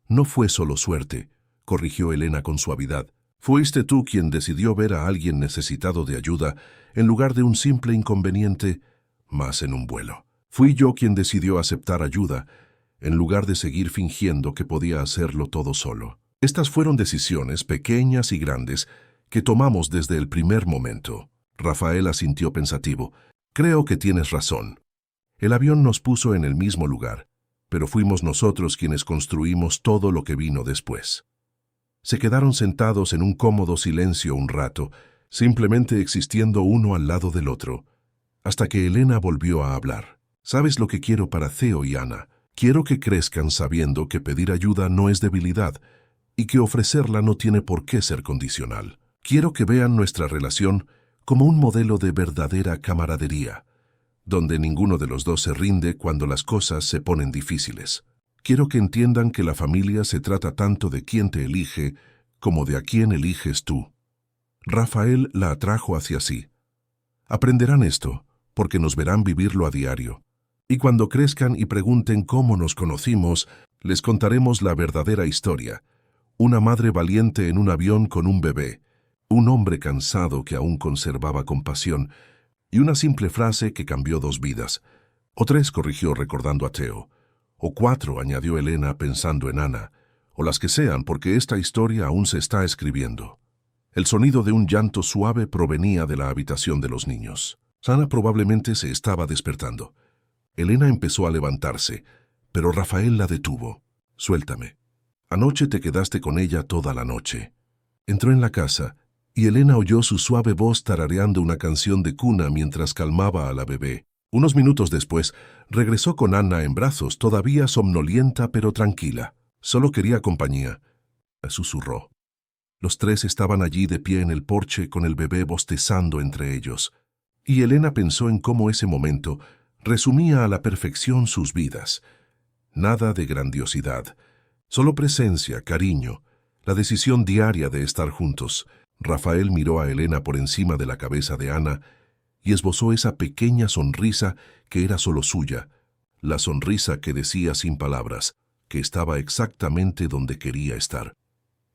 No fue solo suerte, corrigió Elena con suavidad. Fuiste tú quien decidió ver a alguien necesitado de ayuda en lugar de un simple inconveniente más en un vuelo. Fui yo quien decidió aceptar ayuda en lugar de seguir fingiendo que podía hacerlo todo solo. Estas fueron decisiones pequeñas y grandes que tomamos desde el primer momento. Rafael asintió pensativo. Creo que tienes razón. El avión nos puso en el mismo lugar, pero fuimos nosotros quienes construimos todo lo que vino después. Se quedaron sentados en un cómodo silencio un rato, simplemente existiendo uno al lado del otro, hasta que Elena volvió a hablar. ¿Sabes lo que quiero para Theo y Ana? Quiero que crezcan sabiendo que pedir ayuda no es debilidad y que ofrecerla no tiene por qué ser condicional. Quiero que vean nuestra relación como un modelo de verdadera camaradería, donde ninguno de los dos se rinde cuando las cosas se ponen difíciles. Quiero que entiendan que la familia se trata tanto de quién te elige como de a quién eliges tú. Rafael la atrajo hacia sí. Aprenderán esto, porque nos verán vivirlo a diario. Y cuando crezcan y pregunten cómo nos conocimos, les contaremos la verdadera historia. Una madre valiente en un avión con un bebé, un hombre cansado que aún conservaba compasión, y una simple frase que cambió 2 vidas. O 3, corrigió recordando a Theo. O 4, añadió Elena pensando en Ana. O las que sean, porque esta historia aún se está escribiendo. El sonido de un llanto suave provenía de la habitación de los niños. Ana probablemente se estaba despertando. Elena empezó a levantarse, pero Rafael la detuvo. Suéltame. Anoche te quedaste con ella toda la noche. Entró en la casa, y Elena oyó su suave voz tarareando una canción de cuna mientras calmaba a la bebé. Unos minutos después, regresó con Ana en brazos, todavía somnolienta pero tranquila. Solo quería compañía, susurró. Los 3 estaban allí de pie en el porche con el bebé bostezando entre ellos. Y Elena pensó en cómo ese momento resumía a la perfección sus vidas. Nada de grandiosidad, solo presencia, cariño, la decisión diaria de estar juntos. Rafael miró a Elena por encima de la cabeza de Ana y esbozó esa pequeña sonrisa que era solo suya, la sonrisa que decía sin palabras, que estaba exactamente donde quería estar.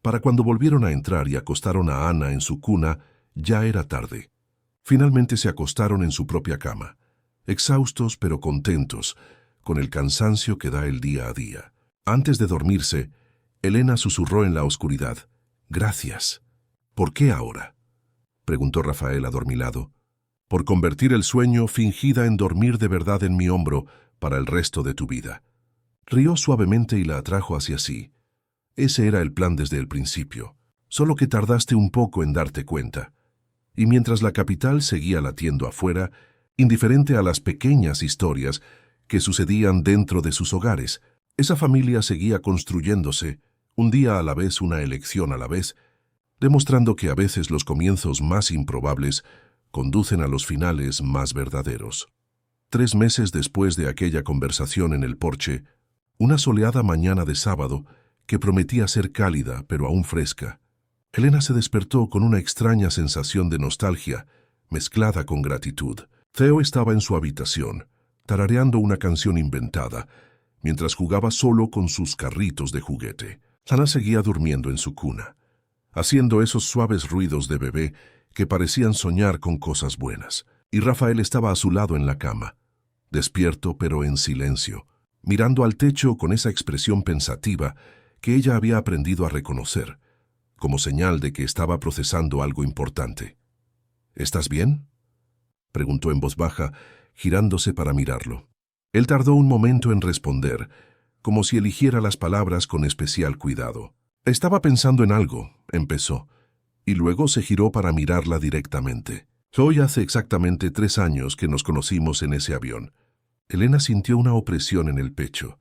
Para cuando volvieron a entrar y acostaron a Ana en su cuna, ya era tarde. Finalmente se acostaron en su propia cama, exhaustos pero contentos, con el cansancio que da el día a día. Antes de dormirse, Elena susurró en la oscuridad. «Gracias». «¿Por qué ahora?», preguntó Rafael adormilado. «Por convertir el sueño fingida en dormir de verdad en mi hombro para el resto de tu vida». Rió suavemente y la atrajo hacia sí. Ese era el plan desde el principio, solo que tardaste un poco en darte cuenta. Y mientras la capital seguía latiendo afuera, indiferente a las pequeñas historias que sucedían dentro de sus hogares, esa familia seguía construyéndose, un día a la vez, una elección a la vez, demostrando que a veces los comienzos más improbables conducen a los finales más verdaderos. 3 meses después de aquella conversación en el porche, una soleada mañana de sábado, que prometía ser cálida pero aún fresca, Elena se despertó con una extraña sensación de nostalgia, mezclada con gratitud. Theo estaba en su habitación, tarareando una canción inventada, mientras jugaba solo con sus carritos de juguete. Ana seguía durmiendo en su cuna, haciendo esos suaves ruidos de bebé que parecían soñar con cosas buenas. Y Rafael estaba a su lado en la cama, despierto pero en silencio, mirando al techo con esa expresión pensativa que ella había aprendido a reconocer, como señal de que estaba procesando algo importante. «¿Estás bien?», preguntó en voz baja, girándose para mirarlo. Él tardó un momento en responder, como si eligiera las palabras con especial cuidado. «Estaba pensando en algo», empezó, y luego se giró para mirarla directamente. «Hoy hace exactamente 3 años que nos conocimos en ese avión». Elena sintió una opresión en el pecho,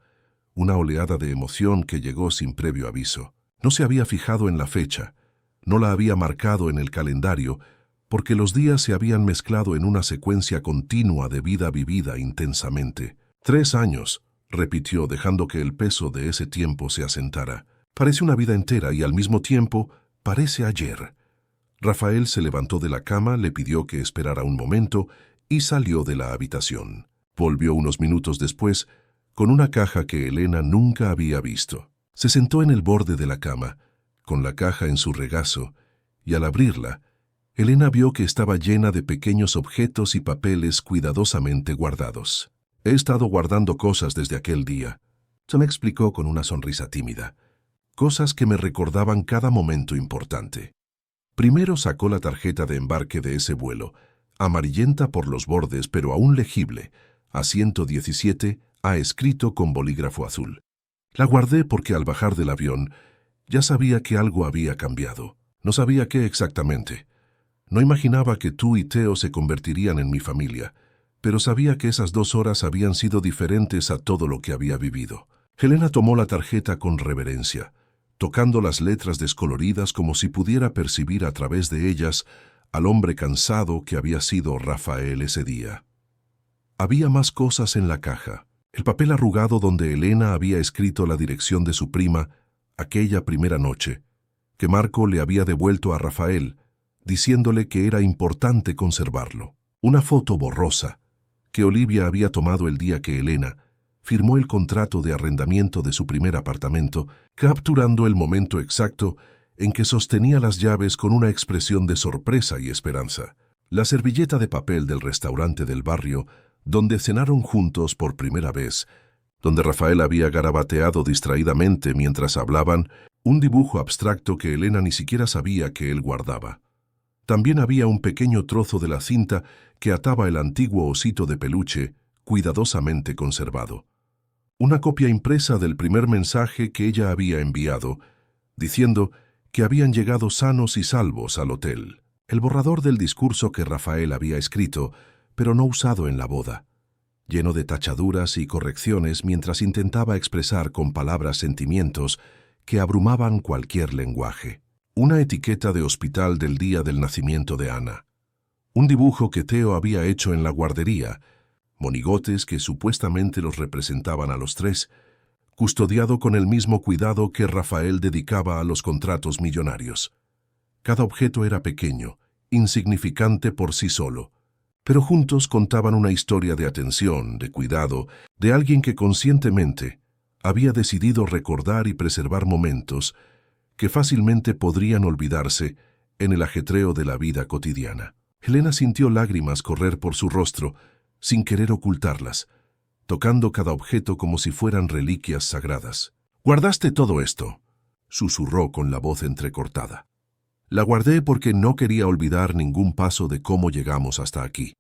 una oleada de emoción que llegó sin previo aviso. No se había fijado en la fecha, no la había marcado en el calendario, porque los días se habían mezclado en una secuencia continua de vida vivida intensamente. 3 años, repitió, dejando que el peso de ese tiempo se asentara. Parece una vida entera y al mismo tiempo parece ayer. Rafael se levantó de la cama, le pidió que esperara un momento y salió de la habitación. Volvió unos minutos después con una caja que Elena nunca había visto. Se sentó en el borde de la cama, con la caja en su regazo, y al abrirla, Elena vio que estaba llena de pequeños objetos y papeles cuidadosamente guardados. «He estado guardando cosas desde aquel día», se me explicó con una sonrisa tímida. «Cosas que me recordaban cada momento importante». Primero sacó la tarjeta de embarque de ese vuelo, amarillenta por los bordes pero aún legible. Asiento 17, ha escrito con bolígrafo azul. La guardé porque al bajar del avión ya sabía que algo había cambiado. No sabía qué exactamente. No imaginaba que tú y Theo se convertirían en mi familia, pero sabía que esas 2 horas habían sido diferentes a todo lo que había vivido. Helena tomó la tarjeta con reverencia, tocando las letras descoloridas como si pudiera percibir a través de ellas al hombre cansado que había sido Rafael ese día. Había más cosas en la caja. El papel arrugado donde Elena había escrito la dirección de su prima aquella primera noche, que Marco le había devuelto a Rafael, diciéndole que era importante conservarlo. Una foto borrosa, que Olivia había tomado el día que Elena firmó el contrato de arrendamiento de su primer apartamento, capturando el momento exacto en que sostenía las llaves con una expresión de sorpresa y esperanza. La servilleta de papel del restaurante del barrio, donde cenaron juntos por primera vez, donde Rafael había garabateado distraídamente mientras hablaban, un dibujo abstracto que Elena ni siquiera sabía que él guardaba. También había un pequeño trozo de la cinta que ataba el antiguo osito de peluche, cuidadosamente conservado. Una copia impresa del primer mensaje que ella había enviado, diciendo que habían llegado sanos y salvos al hotel. El borrador del discurso que Rafael había escrito, pero no usado en la boda, lleno de tachaduras y correcciones mientras intentaba expresar con palabras sentimientos que abrumaban cualquier lenguaje. Una etiqueta de hospital del día del nacimiento de Ana. Un dibujo que Theo había hecho en la guardería, monigotes que supuestamente los representaban a los 3, custodiado con el mismo cuidado que Rafael dedicaba a los contratos millonarios. Cada objeto era pequeño, insignificante por sí solo, pero juntos contaban una historia de atención, de cuidado, de alguien que conscientemente había decidido recordar y preservar momentos que fácilmente podrían olvidarse en el ajetreo de la vida cotidiana. Helena sintió lágrimas correr por su rostro, sin querer ocultarlas, tocando cada objeto como si fueran reliquias sagradas. «¿Guardaste todo esto?», susurró con la voz entrecortada. «La guardé porque no quería olvidar ningún paso de cómo llegamos hasta aquí»,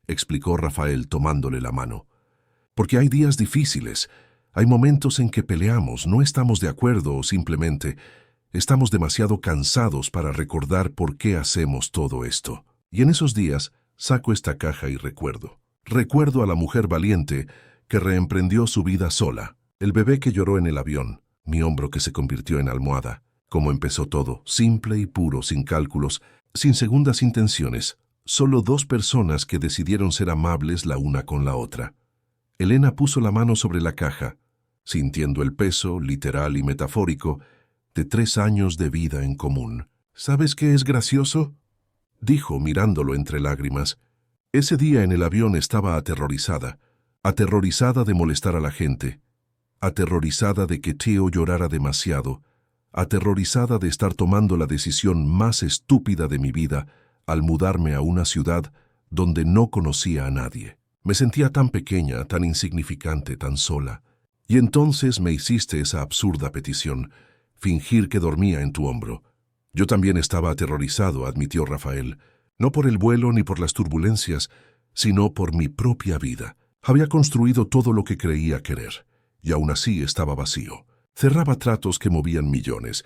explicó Rafael tomándole la mano. «Porque hay días difíciles, hay momentos en que peleamos, no estamos de acuerdo o simplemente estamos demasiado cansados para recordar por qué hacemos todo esto. Y en esos días saco esta caja y recuerdo. Recuerdo a la mujer valiente que reemprendió su vida sola, el bebé que lloró en el avión, mi hombro que se convirtió en almohada. Cómo empezó todo, simple y puro, sin cálculos, sin segundas intenciones, solo 2 personas que decidieron ser amables la una con la otra. Elena puso la mano sobre la caja, sintiendo el peso, literal y metafórico, de 3 años de vida en común. «¿Sabes qué es gracioso?», dijo mirándolo entre lágrimas. Ese día en el avión estaba aterrorizada de molestar a la gente, aterrorizada de que Theo llorara demasiado, aterrorizada de estar tomando la decisión más estúpida de mi vida al mudarme a una ciudad donde no conocía a nadie. Me sentía tan pequeña, tan insignificante, tan sola. Y entonces me hiciste esa absurda petición, fingir que dormía en tu hombro. Yo también estaba aterrorizado, admitió Rafael, no por el vuelo ni por las turbulencias, sino por mi propia vida. Había construido todo lo que creía querer, y aún así estaba vacío. Cerraba tratos que movían millones,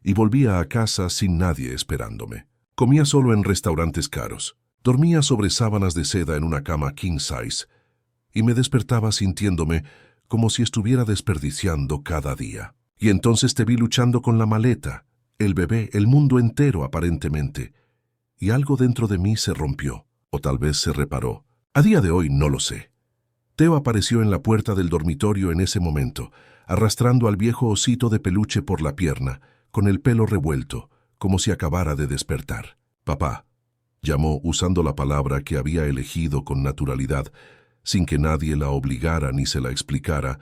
y volvía a casa sin nadie esperándome. Comía solo en restaurantes caros. Dormía sobre sábanas de seda en una cama king size, y me despertaba sintiéndome como si estuviera desperdiciando cada día. Y entonces te vi luchando con la maleta, el bebé, el mundo entero aparentemente, y algo dentro de mí se rompió, o tal vez se reparó. A día de hoy no lo sé. Theo apareció en la puerta del dormitorio en ese momento, arrastrando al viejo osito de peluche por la pierna, con el pelo revuelto, como si acabara de despertar. «Papá», llamó usando la palabra que había elegido con naturalidad, sin que nadie la obligara ni se la explicara,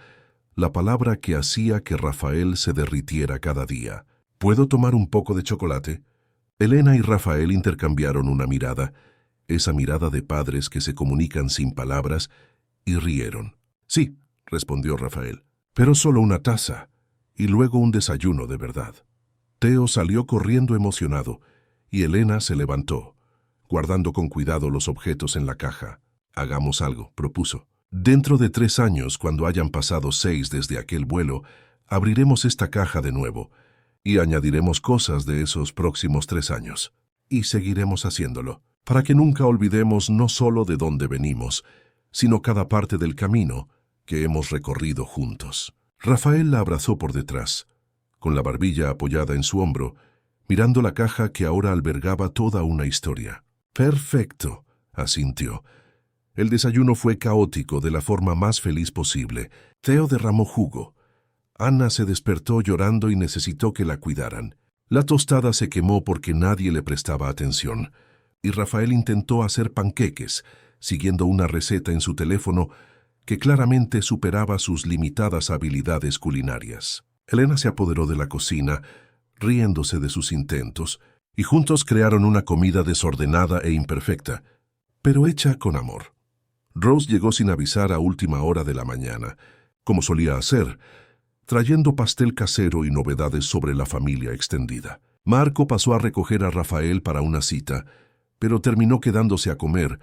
la palabra que hacía que Rafael se derritiera cada día. ¿Puedo tomar un poco de chocolate? Elena y Rafael intercambiaron una mirada, esa mirada de padres que se comunican sin palabras, y rieron. Sí, respondió Rafael, pero solo una taza, y luego un desayuno de verdad. Teo salió corriendo emocionado, y Elena se levantó, guardando con cuidado los objetos en la caja. Hagamos algo, propuso. Dentro de 3 años, cuando hayan pasado 6 desde aquel vuelo, abriremos esta caja de nuevo, y añadiremos cosas de esos próximos 3 años. Y seguiremos haciéndolo, para que nunca olvidemos no solo de dónde venimos, sino cada parte del camino que hemos recorrido juntos. Rafael la abrazó por detrás, con la barbilla apoyada en su hombro, mirando la caja que ahora albergaba toda una historia. Perfecto, asintió. El desayuno fue caótico de la forma más feliz posible. Teo derramó jugo. Ana se despertó llorando y necesitó que la cuidaran. La tostada se quemó porque nadie le prestaba atención, y Rafael intentó hacer panqueques, siguiendo una receta en su teléfono que claramente superaba sus limitadas habilidades culinarias. Elena se apoderó de la cocina, riéndose de sus intentos, y juntos crearon una comida desordenada e imperfecta, pero hecha con amor. Rose llegó sin avisar a última hora de la mañana, como solía hacer, trayendo pastel casero y novedades sobre la familia extendida. Marco pasó a recoger a Rafael para una cita, pero terminó quedándose a comer,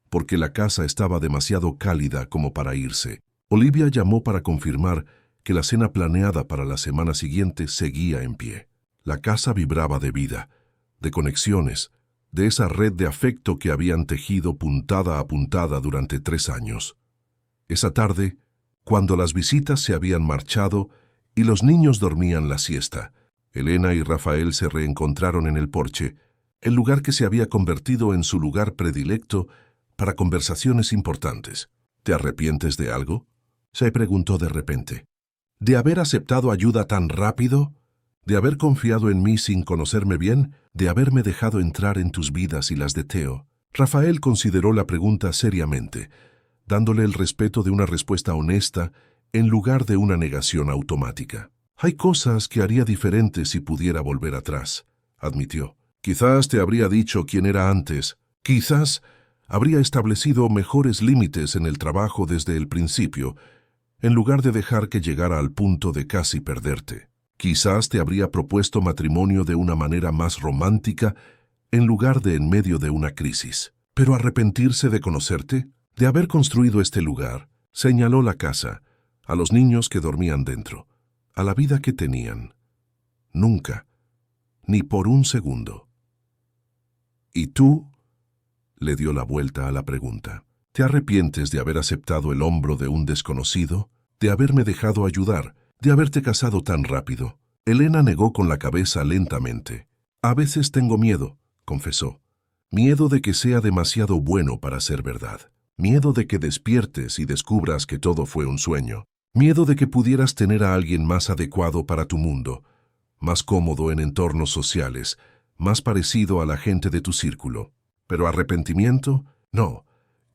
porque la casa estaba demasiado cálida como para irse. Olivia llamó para confirmar que la cena planeada para la semana siguiente seguía en pie. La casa vibraba de vida, de conexiones, de esa red de afecto que habían tejido puntada a puntada durante 3 años. Esa tarde, cuando las visitas se habían marchado y los niños dormían la siesta, Elena y Rafael se reencontraron en el porche, el lugar que se había convertido en su lugar predilecto para conversaciones importantes. ¿Te arrepientes de algo?, se preguntó de repente. ¿De haber aceptado ayuda tan rápido? ¿De haber confiado en mí sin conocerme bien? ¿De haberme dejado entrar en tus vidas y las de Teo? Rafael consideró la pregunta seriamente, dándole el respeto de una respuesta honesta en lugar de una negación automática. Hay cosas que haría diferente si pudiera volver atrás, admitió. Quizás te habría dicho quién era antes. Quizás habría establecido mejores límites en el trabajo desde el principio, en lugar de dejar que llegara al punto de casi perderte. Quizás te habría propuesto matrimonio de una manera más romántica, en lugar de en medio de una crisis. Pero arrepentirse de conocerte, de haber construido este lugar, señaló la casa, a los niños que dormían dentro, a la vida que tenían. Nunca, ni por un segundo. ¿Y tú? Le dio la vuelta a la pregunta. ¿Te arrepientes de haber aceptado el hombro de un desconocido? ¿De haberme dejado ayudar? ¿De haberte casado tan rápido? Elena negó con la cabeza lentamente. A veces tengo miedo, confesó. Miedo de que sea demasiado bueno para ser verdad. Miedo de que despiertes y descubras que todo fue un sueño. Miedo de que pudieras tener a alguien más adecuado para tu mundo, más cómodo en entornos sociales, más parecido a la gente de tu círculo. ¿Pero arrepentimiento? No.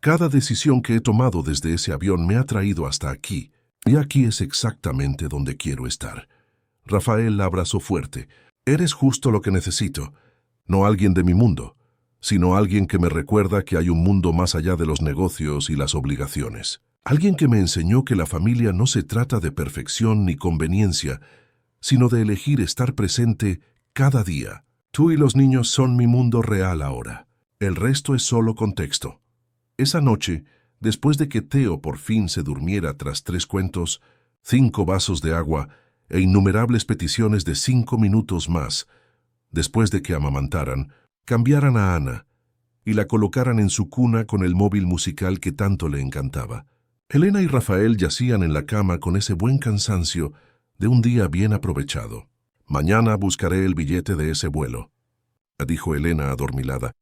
Cada decisión que he tomado desde ese avión me ha traído hasta aquí. Y aquí es exactamente donde quiero estar. Rafael la abrazó fuerte. Eres justo lo que necesito. No alguien de mi mundo, sino alguien que me recuerda que hay un mundo más allá de los negocios y las obligaciones. Alguien que me enseñó que la familia no se trata de perfección ni conveniencia, sino de elegir estar presente cada día. Tú y los niños son mi mundo real ahora. El resto es solo contexto. Esa noche, después de que Teo por fin se durmiera tras 3 cuentos, 5 vasos de agua e innumerables peticiones de 5 minutos más, después de que amamantaran, cambiaran a Ana y la colocaran en su cuna con el móvil musical que tanto le encantaba. Elena y Rafael yacían en la cama con ese buen cansancio de un día bien aprovechado. Mañana buscaré el billete de ese vuelo, dijo Elena adormilada.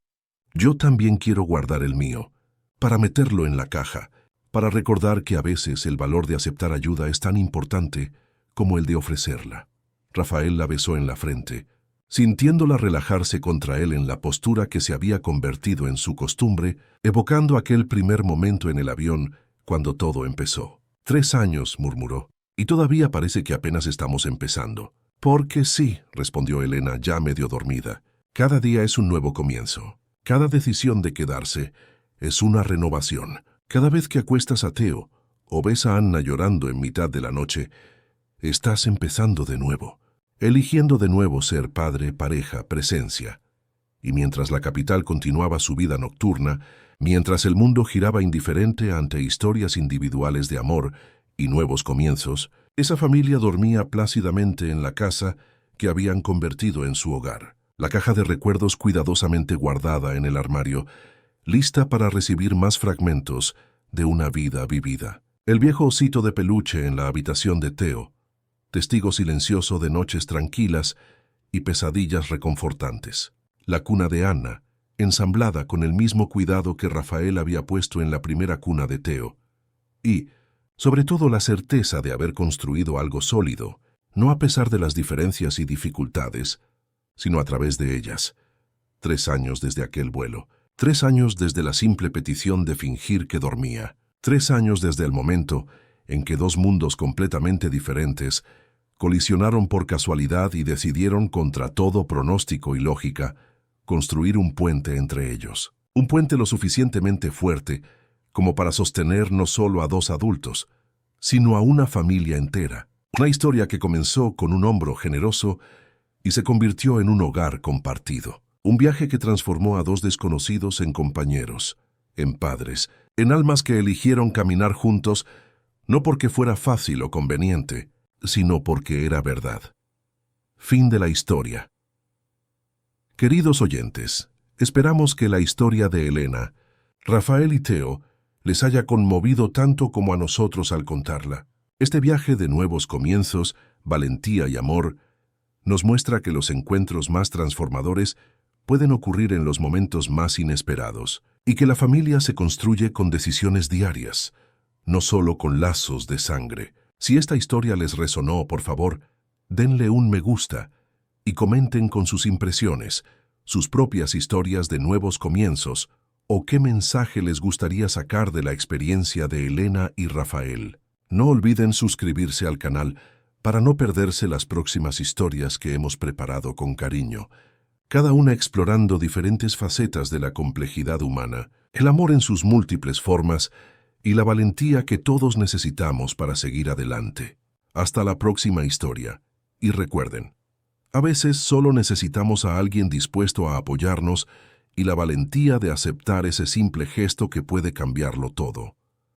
Yo también quiero guardar el mío, para meterlo en la caja, para recordar que a veces el valor de aceptar ayuda es tan importante como el de ofrecerla. Rafael la besó en la frente, sintiéndola relajarse contra él en la postura que se había convertido en su costumbre, evocando aquel primer momento en el avión cuando todo empezó. 3 años, murmuró, y todavía parece que apenas estamos empezando. Porque sí, respondió Elena, ya medio dormida. Cada día es un nuevo comienzo. Cada decisión de quedarse es una renovación. Cada vez que acuestas a Theo o ves a Anna llorando en mitad de la noche, estás empezando de nuevo, eligiendo de nuevo ser padre, pareja, presencia. Y mientras la capital continuaba su vida nocturna, mientras el mundo giraba indiferente ante historias individuales de amor y nuevos comienzos, esa familia dormía plácidamente en la casa que habían convertido en su hogar. La caja de recuerdos cuidadosamente guardada en el armario, lista para recibir más fragmentos de una vida vivida. El viejo osito de peluche en la habitación de Theo, testigo silencioso de noches tranquilas y pesadillas reconfortantes. La cuna de Anna, ensamblada con el mismo cuidado que Rafael había puesto en la primera cuna de Theo. Y, sobre todo, la certeza de haber construido algo sólido, no a pesar de las diferencias y dificultades, sino a través de ellas. 3 años desde aquel vuelo. 3 años desde la simple petición de fingir que dormía. 3 años desde el momento en que 2 mundos completamente diferentes colisionaron por casualidad y decidieron contra todo pronóstico y lógica construir un puente entre ellos. Un puente lo suficientemente fuerte como para sostener no solo a 2 adultos, sino a una familia entera. Una historia que comenzó con un hombro generoso y se convirtió en un hogar compartido. Un viaje que transformó a 2 desconocidos en compañeros, en padres, en almas que eligieron caminar juntos, no porque fuera fácil o conveniente, sino porque era verdad. Fin de la historia. Queridos oyentes, esperamos que la historia de Elena, Rafael y Theo les haya conmovido tanto como a nosotros al contarla. Este viaje de nuevos comienzos, valentía y amor nos muestra que los encuentros más transformadores pueden ocurrir en los momentos más inesperados y que la familia se construye con decisiones diarias, no solo con lazos de sangre. Si esta historia les resonó, por favor, denle un me gusta y comenten con sus impresiones, sus propias historias de nuevos comienzos o qué mensaje les gustaría sacar de la experiencia de Elena y Rafael. No olviden suscribirse al canal para no perderse las próximas historias que hemos preparado con cariño, cada una explorando diferentes facetas de la complejidad humana, el amor en sus múltiples formas y la valentía que todos necesitamos para seguir adelante. Hasta la próxima historia. Y recuerden, a veces solo necesitamos a alguien dispuesto a apoyarnos y la valentía de aceptar ese simple gesto que puede cambiarlo todo.